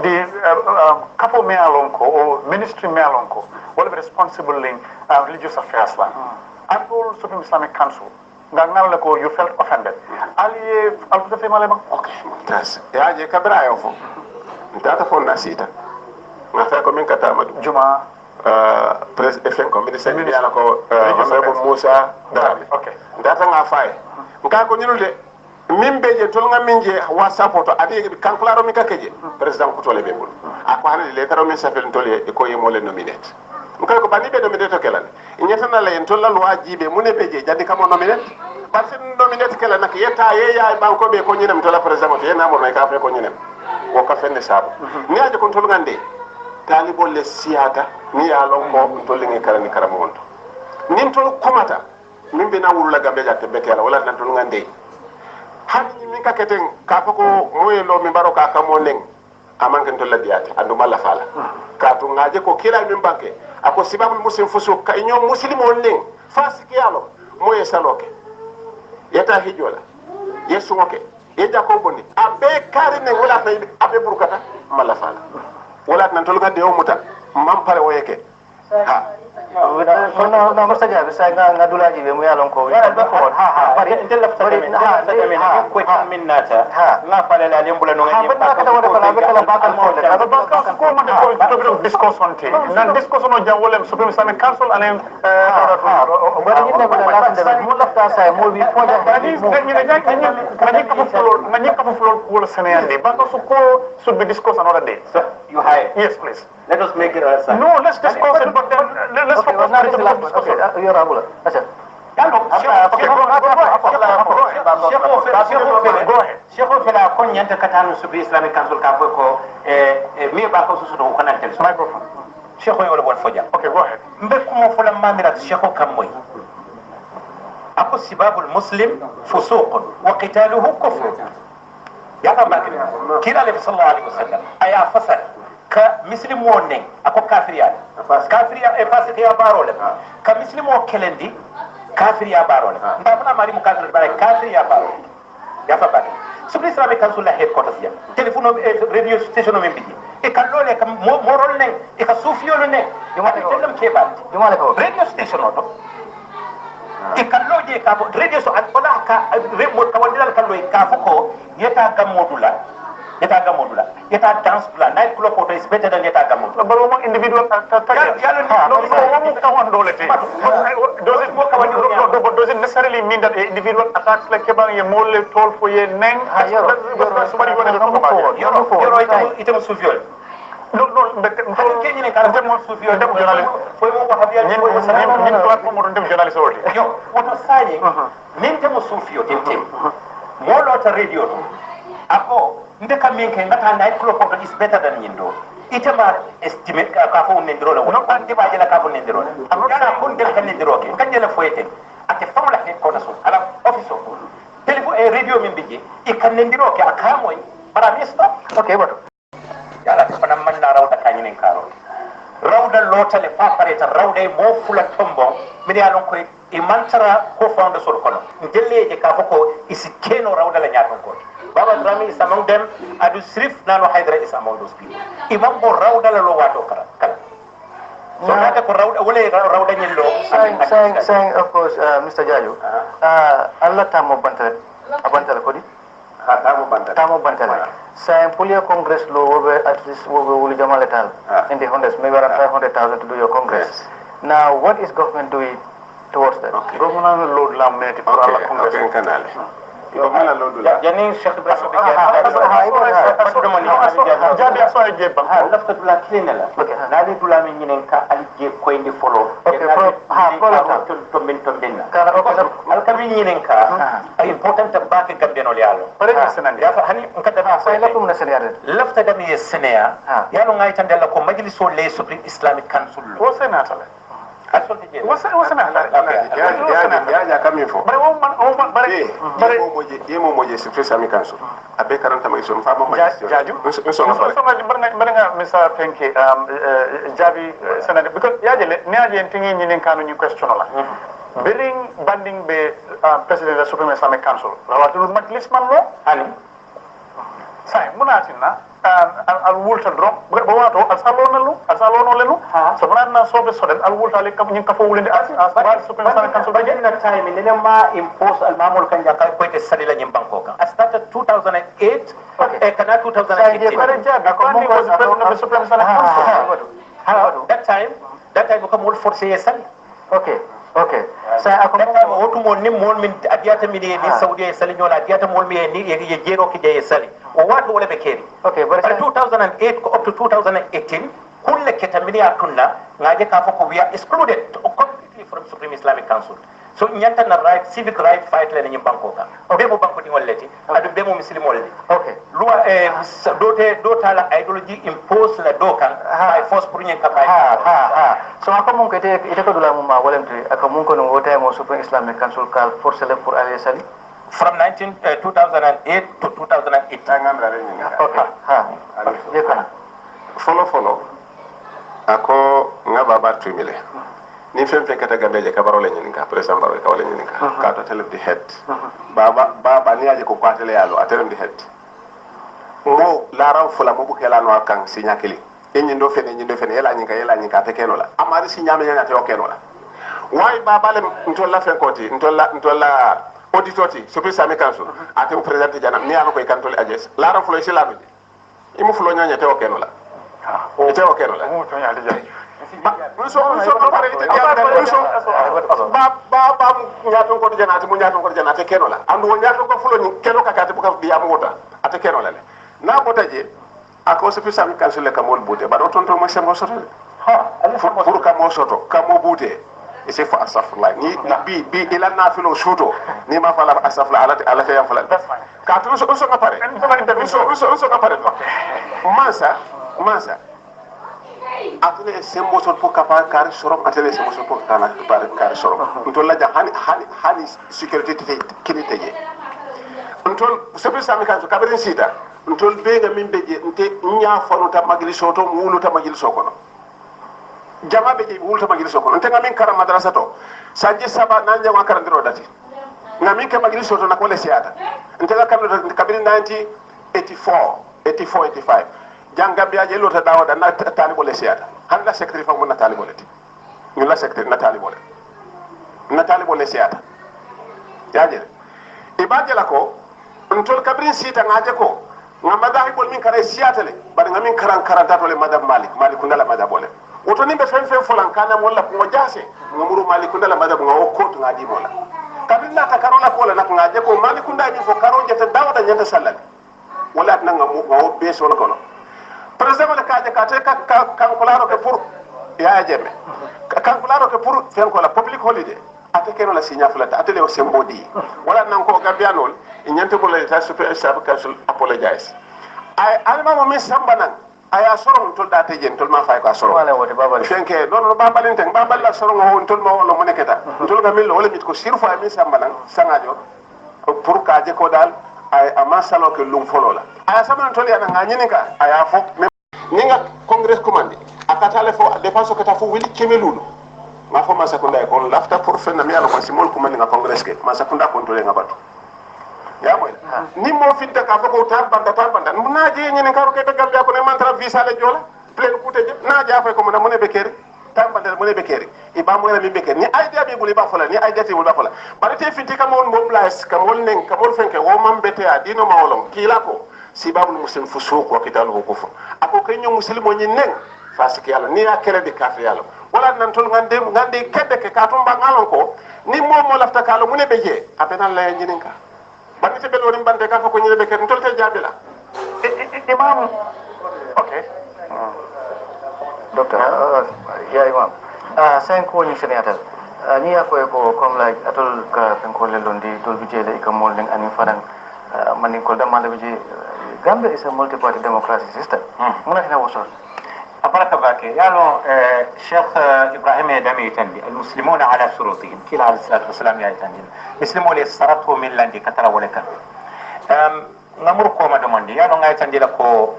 the couple me alonko or ministry me alonko will be responsible in religious affairs la and all Supreme Islamic Council ngal ko you felt offended ali alfuta fe malema okay tas ya je kabra yo fo ndata fo nasita ma fa ko min kata madu juma pres fn ko ministre bi ala ko honorable Musa Darabi okay ndata nga fay nka ko nyulude min beje tol nga minje whatsapp to adi kankularo mi kakeje president ko tole be bul ako hanade le taro min safel tole e ko yemo le nominate nka ko bani be nominate to kelane nyetana la en tolla loi jibe mune beje jadi kamo nominate parce que nominate kala nak yeta ye ya banko be ko nyinem tola president to yena mo may ka fe ko nyinem wo ka fenne sabu ni aje kon tol ngande talibol le siata ni ya lon ko tolli ngi karani karamo wonto nin tol komata min be na wurula gambe jatte be kala wala nan tol ngande hani min ka keten ka fa ko moyelo mi baro ka kamo nen amanken to ladiyate andu malla fala ka to ngaje ko kila min banke ako sibabul muslim fusu ka ñom muslimo nen fasiki yalo moye saloke yeta hijola yesu ngoke yeda ko bonni abe kari ne wala tay abe burkata malla fala wala nan tol gadde o muta mam pare woyeke ha kono no mo saja bisa ngadulaji be mo yalon ko bari intel bari ko min nata la fala la lembula no ngani ba ka wala fala be kala bakal mo le ka ba ko mo ko discussion te nan discussion o jam wolem Supreme Islamic Council anem bari ni ne bala la mo lafta say mo bi fo ja ni ni ka flor ko senayande ba ko should be discussed another day you hire yes please let us make it outside no let's discuss it but let's focus on the discussion you are abula acha Shekho fela ko nyanta katanu Supreme Islamic Council ka ko mi ba ko so do ko nan tel microphone Shekho yo won foja okay go ahead mbe ko mo fola mandira Shekho kam moy ako sibabul muslim fusuq wa qitaluhu kufr ya fa bakri kila ali sallallahu alaihi wasallam aya fasal ka muslim wonen ako kafiriya e fasikiya barole ka muslim o kelendi kafiriya barole ndafana mari mu kafir bare kafiriya barole ya fa bakri Supreme Islamic Council la headquarters ya telephone radio station membi e kallole kam morol nen e ka sufiyolo nen yumate tellam keba jumale ko radio station oto e kalloje ka radio so an wala ka remote ka wandal kallo ka fuko yeta gamodula yeta dance plan night club photo is better than yeta gamodula baro mo individual does it necessarily mean that individual attacks like kebang ye mole toll for ye neng somebody want to talk about yoro ite mo sufiol no kenyi ne kala mo sufiol dem journalist foi mo ko habiya nin platform mo dem journalist ordi yo woto sayi nin te mo sufio tem mo lota radio no ako nde kam min kay ngata night club photo is better than yindo itama estimate ka fo nendiro la wono kan de baje la ka fo nendiro la kana kun de kan nendiro ke kan de la foyete ate famla ke ko so ala office telephone e radio min biji e kan nendiro ke aka moy bara mi stop okay but yala ko nam man na rawta kanyi nen karo rawda lotale fa pareta rawda mo fula tombo mi ya lon ko e mantara ko fawda sur kono ngelle ka foko isi keno rawda la nyaaton ko baba drami is among them adu srif nano haydra is among those people imam bo rawda la lo wato kala so nata ko rawda wala rawda nyello saying of course Mr. Jayo Allah tamo bantale kodi tamo bantale saying Pulia Congress law over at least over Uli Jamaletal in the hundreds, maybe around 500,000 to do your Congress. Yes. Now, what is government doing towards that? Government load la meti pour la Congress. Government load la. Jani Sheikh Ibrahim Jabi so je ba. Lafta dula kinela. Nadi dula min nyinen ka ali je ko indi follow. To min. Al kabi nyinen ka important ba ke gambe no lialo. Pare senan ya hani nkata sai la kum na senare. Lafta da mi senea. Ya no ngai tandela ko majliso le Supreme Islamic Council. Ko senata la. What's ya kami fo bare mo moje Supreme Islamic Council abe karanta mai son fama mai jaju so nga Mr. Penke jabi senade because yajele ne aje tingi nyinen kanu ñu question la biring banding be president of Supreme Islamic Council rawatul majlis man lo ani sai munatina al wulta drom bo wato al salono lenu so na sobe soden al wulta le kam nyin ka fo wulinde as Supreme Islamic Council ba na time ne ma impose al mamul kan jakay ko te sadila nyim banko kan as that 2008 e kana 2018 the Supreme Islamic Council that time ko mul force yesali okay saya ako mo wotu mo nim mon min adiyata mi ni Saudi sali nyola adiyata mol mi ni ye jero ki je sali o wato wala be keri but 2008 ko up to 2018 kulle ketamini atunna ngaje ka foko we are excluded completely from Supreme Islamic Council so nyanta na right civic right fight le ni banko ka be mo banko di walleti adu be mo muslim walleti loi dota la ideology impose la dokan by force pour nyen ka so ako mun ko ite ko dula mun ma walemti ako mun ko no wote mo Supreme Islamic Council kal force le pour aller sali from 2008 to 2018 follow ako ngaba ba tumile ni fem kata gambe je kabaro le nyinka president baro ka wala nyinka ka to tele di head baba ni aje ko kwatele yalo atere di head mo laran fula mo bukela no kan sinyakeli nyindo fene yela nyinka te kenola amari sinyame nyanya te okenola why baba le ntolla fen koti ntolla auditoti Supreme Islamic Council ate president jana ni ano ko kantole ajes laran fula isi labi imu fulo nyanya te okenola te okenola mo to nyali jay so pare ite ba nyaton ko janate kenola andu nyaton ko fulo ni keno kakate buka biya mota ate kenola le na botaje ako Supreme Islamic Council le kamol bute ba do tonto mo sembo soto pour kamo soto kamo bute e se fa asafla ni bi ila na filo soto ni ma fala asafla ala ta yam fala ka to so nga pare so nga pare mansa atele sembo soto pour kapa kar sorom atele sembo soto pour kana kar sorom to la ja hani sécurité kinite je ntol Supreme Islamic Council kabarin sita ntol be nga min beje nte nya fonu ta majliso to wulu ta majliso kono jama beje wulu ta majliso kono nte nga min kara madrasa to saje saba nanja wa karandiro dati nga min ka majliso to na ko le siata nte nga kabirin 1984 janga biya je lota dawo da na talibo le siata han la secretary fa mun na talibo le ti ñu la secretary na talibo le siata ya je ibaje la ko ntol kabrin sita ngaje ko nga madahibol min kare siatale bar nga min karanta to le madam malik ndala madam bole oto nimbe fen folan kana mo la ko jase ngumuru malik ndala madam nga o ko to ngadi mola kabrin na ta karola ko la ngaje ko malik ndani fo karo jete dawda nyanta sallal wala na nga mo be so la kono president la kaje ka te kan kularo ke pour ya jeme kan kularo ke pour fen ko la public holiday ate keno la signa fulata ate le sembodi wala nan ko gabianol nyante ko la ta Supreme Islamic Council apologize ay alma mo min sambanan aya soro tol da te jen tol ma fay ko soro wala wote babal fenke non babal ten babal la soro ngo tol ma wala mo neketa tol ga min wala mit ko sir fa min sambanan sangajo pour ka je ko dal ay ama salo ke lum folo la aya saban tol ya nga nyini ka aya fo ninga congress commande akatale fo dépense ko ta fo wili kemeluno ma fo ma sakunda ko lafta pour fenna mi ala ko simol ko man nga congress ke ma sakunda ko tole ngabatu ya moy ni mo fitta ka fo ko tarbanda na je nyene karo ke gambia ko ne mantra visa le jola plein kute je na ja fay ko mo na mo ne bekeri tarbanda mo ne bekeri iba mo mi bekeri ni idea bi buli ba fola ni idea ti buli ba fola bari te fitti ka mo place ka mo nen ka mo fenke wo mam bete a dino ma wolom kila ko si babul muslim fusuq wa qitaluhu kufr ako kenyo muslimo nyi nen fasiki yalla ni akere de kafir yalla wala nan tol ngande kedde ke katum ba ngalon ko ni momo lafta kala mune beje apenan la nyinin ka bani te belo rim bande ka fa ko nyine be ken tol te jabila imam okay docteur ya imam sen ko ni senatal ni ako ko comme like atol ka pen ko le londi tol bi jele ka mol ning ani fadan manin ko da mala bi Gambia is a multi-party democracy system. Muna kina wasol. أبارك باك يالو شيخ إبراهيم يدمي يتندي المسلمون على شروطهم كلا عليه الصلاة والسلام يا يتندي مسلمون يسرطوا من لندي كتلا ولكن نمركم دمندي يالو نعي تندي لكو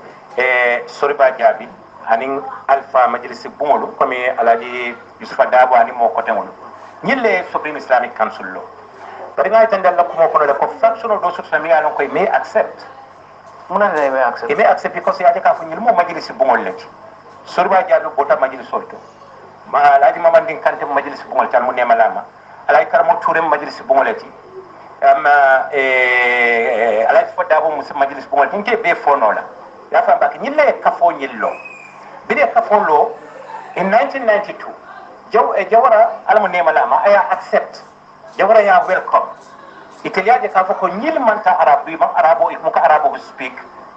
سوربا جابي هنين ألفا مجلس بمولو كمي على يوسف دابو هنين موكوتمولو نيل سوبريم إسلاميك كانسول لو bari ngai tandal lako mo kono ko fractional do sut fami alon koy may accept muna ne may accept may accept because ya ka fu nyil mo majlis bungol lati sorba jado bota majlis solto ma laji mamandin kante majlis bungol tan mo ne malama alay karamo touré majlis bungol lati amma alay fodda bo mus majlis bungol tinke be fonola ya fa bak nyille ka fo nyillo bide ka fo lo in 1992 jawara almo ne malama aya accept jawara ya welcome italia de ka ko nyil manta arabu ma arabo mo ka arabo who speak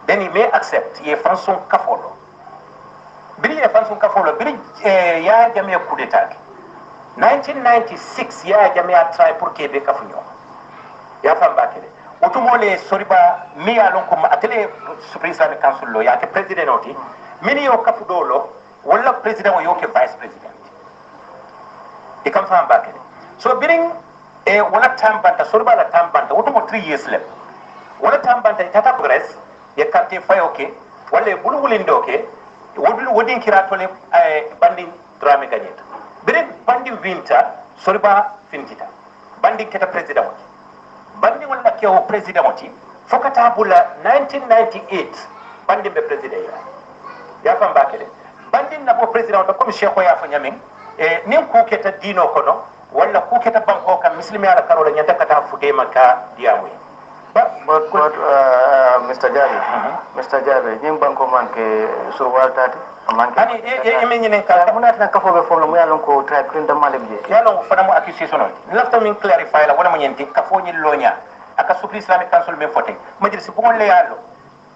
then he may accept ye franson kafolo biri ye franson kafolo biri ya jamia coup d'état 1996 ya jamia try pour que be kafunyo ya famba kele otumole soriba mi alon ko atele supreme islamic council lo ya ke president oti mini yo kafudolo wala president yo ke vice president e kam famba kele so biring wala tambanta sorba la tambanta woto mo 3 years left wala tambanta tata progress ye karte fayoke wala bulwulindo ke wodin kiratole bandi drame ganyeta bere bandi winter sorba fintita bandi keta president bandi wala kewo president fokata bula 1998 bandi be president ya famba kede bandi na bo president ko mi sheko ya fanyamin nin ku keta dino kono wala ku keta banko kam muslimi ala karola nyanta kata fude maka diamu but Mr. Jabe nyim banko manke surwal tati manke ani e men nyinen ka munata na kafo be fomlo mu yalon ko try print de malibje yalon fana mu accusation on lafta min clarify la wala mo nyenti kafo nyi lonya aka supri islamic council men fote majlis bu le yallo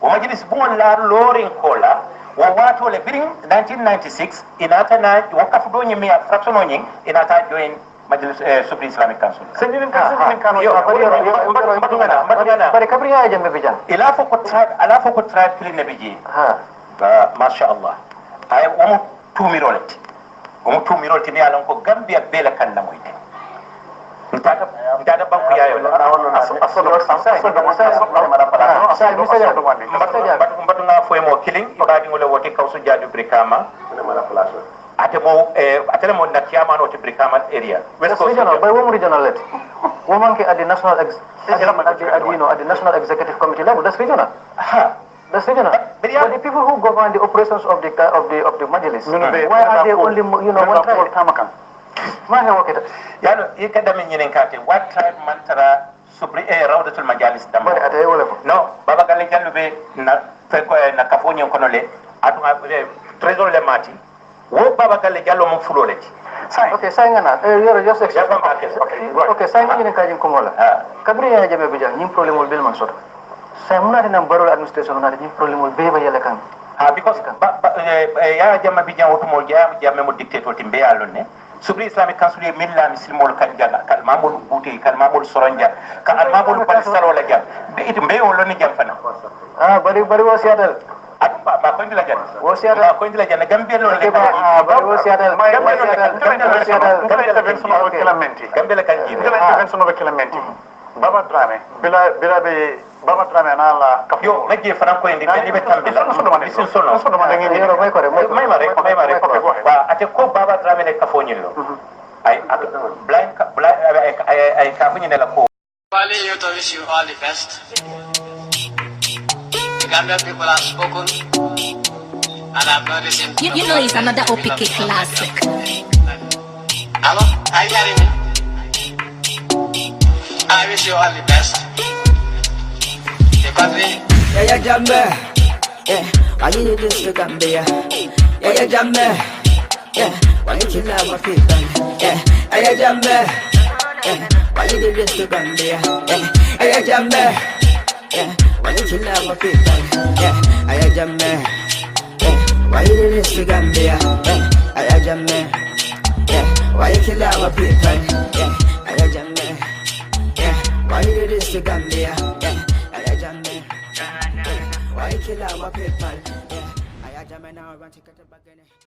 o majlis bu la lorin kola wa wato le birin 1996 inata na wakafu do nyi mi fraction on nyi inata join majlis supri islamic council senyin kan bari kabriya jambe bijan ila fo ko tribe kili ne biji masha Allah ay o mo tumirolti ni alon ko gambia bela kan na moyte ntada banku yayo mbatu nga foy mo killing ibadi ngole wote kawsu jadu brikama atele mo nakiyama no brikama area west coast regional by one regional let woman ke at the national at the national executive committee level that's regional that's regional but the people who govern the operations of the majlis why are they only one tribe tamakan ma he wakata yalo ikada min nyinen kate what tribe mantara supri rawdatul majalis dam bari ata wala ko no baba galle jallu be na fe ko na kafonyo kono le adu trésor le mati wo baba galle jallo mo fulole okay sai ngana yoro just okay sai nyinen kajin ko mola kabri ya jabe bijan nyim problème ol bel man soto sai munati nam barol administration na nyim problème ol be ba yalla kan because ya jama bijan woto mo jamme mo dictateur timbe yallone subri islamic council milla muslimol kan jaga kal mamul buti kal mamul soronja kal mamul palestaro la jam be it be wolo ni jam fana bari wasiatal ba ko ndila jam wasiatal ko ndila jam gambe lo le bari wasiatal intervention of clementi gambe la kan ji intervention of clementi baba drame bila be Baba Dramé na la ka yo majje franco indi be be tambila bisin sono yoro may ko re may mare wa ate ko Baba Dramé ne kafo nyillo ay blind ay ka funyi ne la ko Wale Youth wish you all the best. The Gambian people have spoken, and I've not listened. You know it's another OPK classic. Hello, are you hearing me? I wish you all the best. The country. Yeah, Jambe. Yeah, why you do this to Gambia? Yeah, Jambe. Yeah, why you kill our people? Yeah, Jambe. Yeah, why you do this to Gambia? Yeah, Jambe. Yeah, why you kill our people? Yeah, Jambe. Yeah, why you do this to Gambia? Yeah, Jambe. Yeah, why you kill our people? Yeah, Jambe. Yeah, why you do this to Gambia? Yeah, Jambe. Why you kill our people? Yeah, I am now I want to cut the back.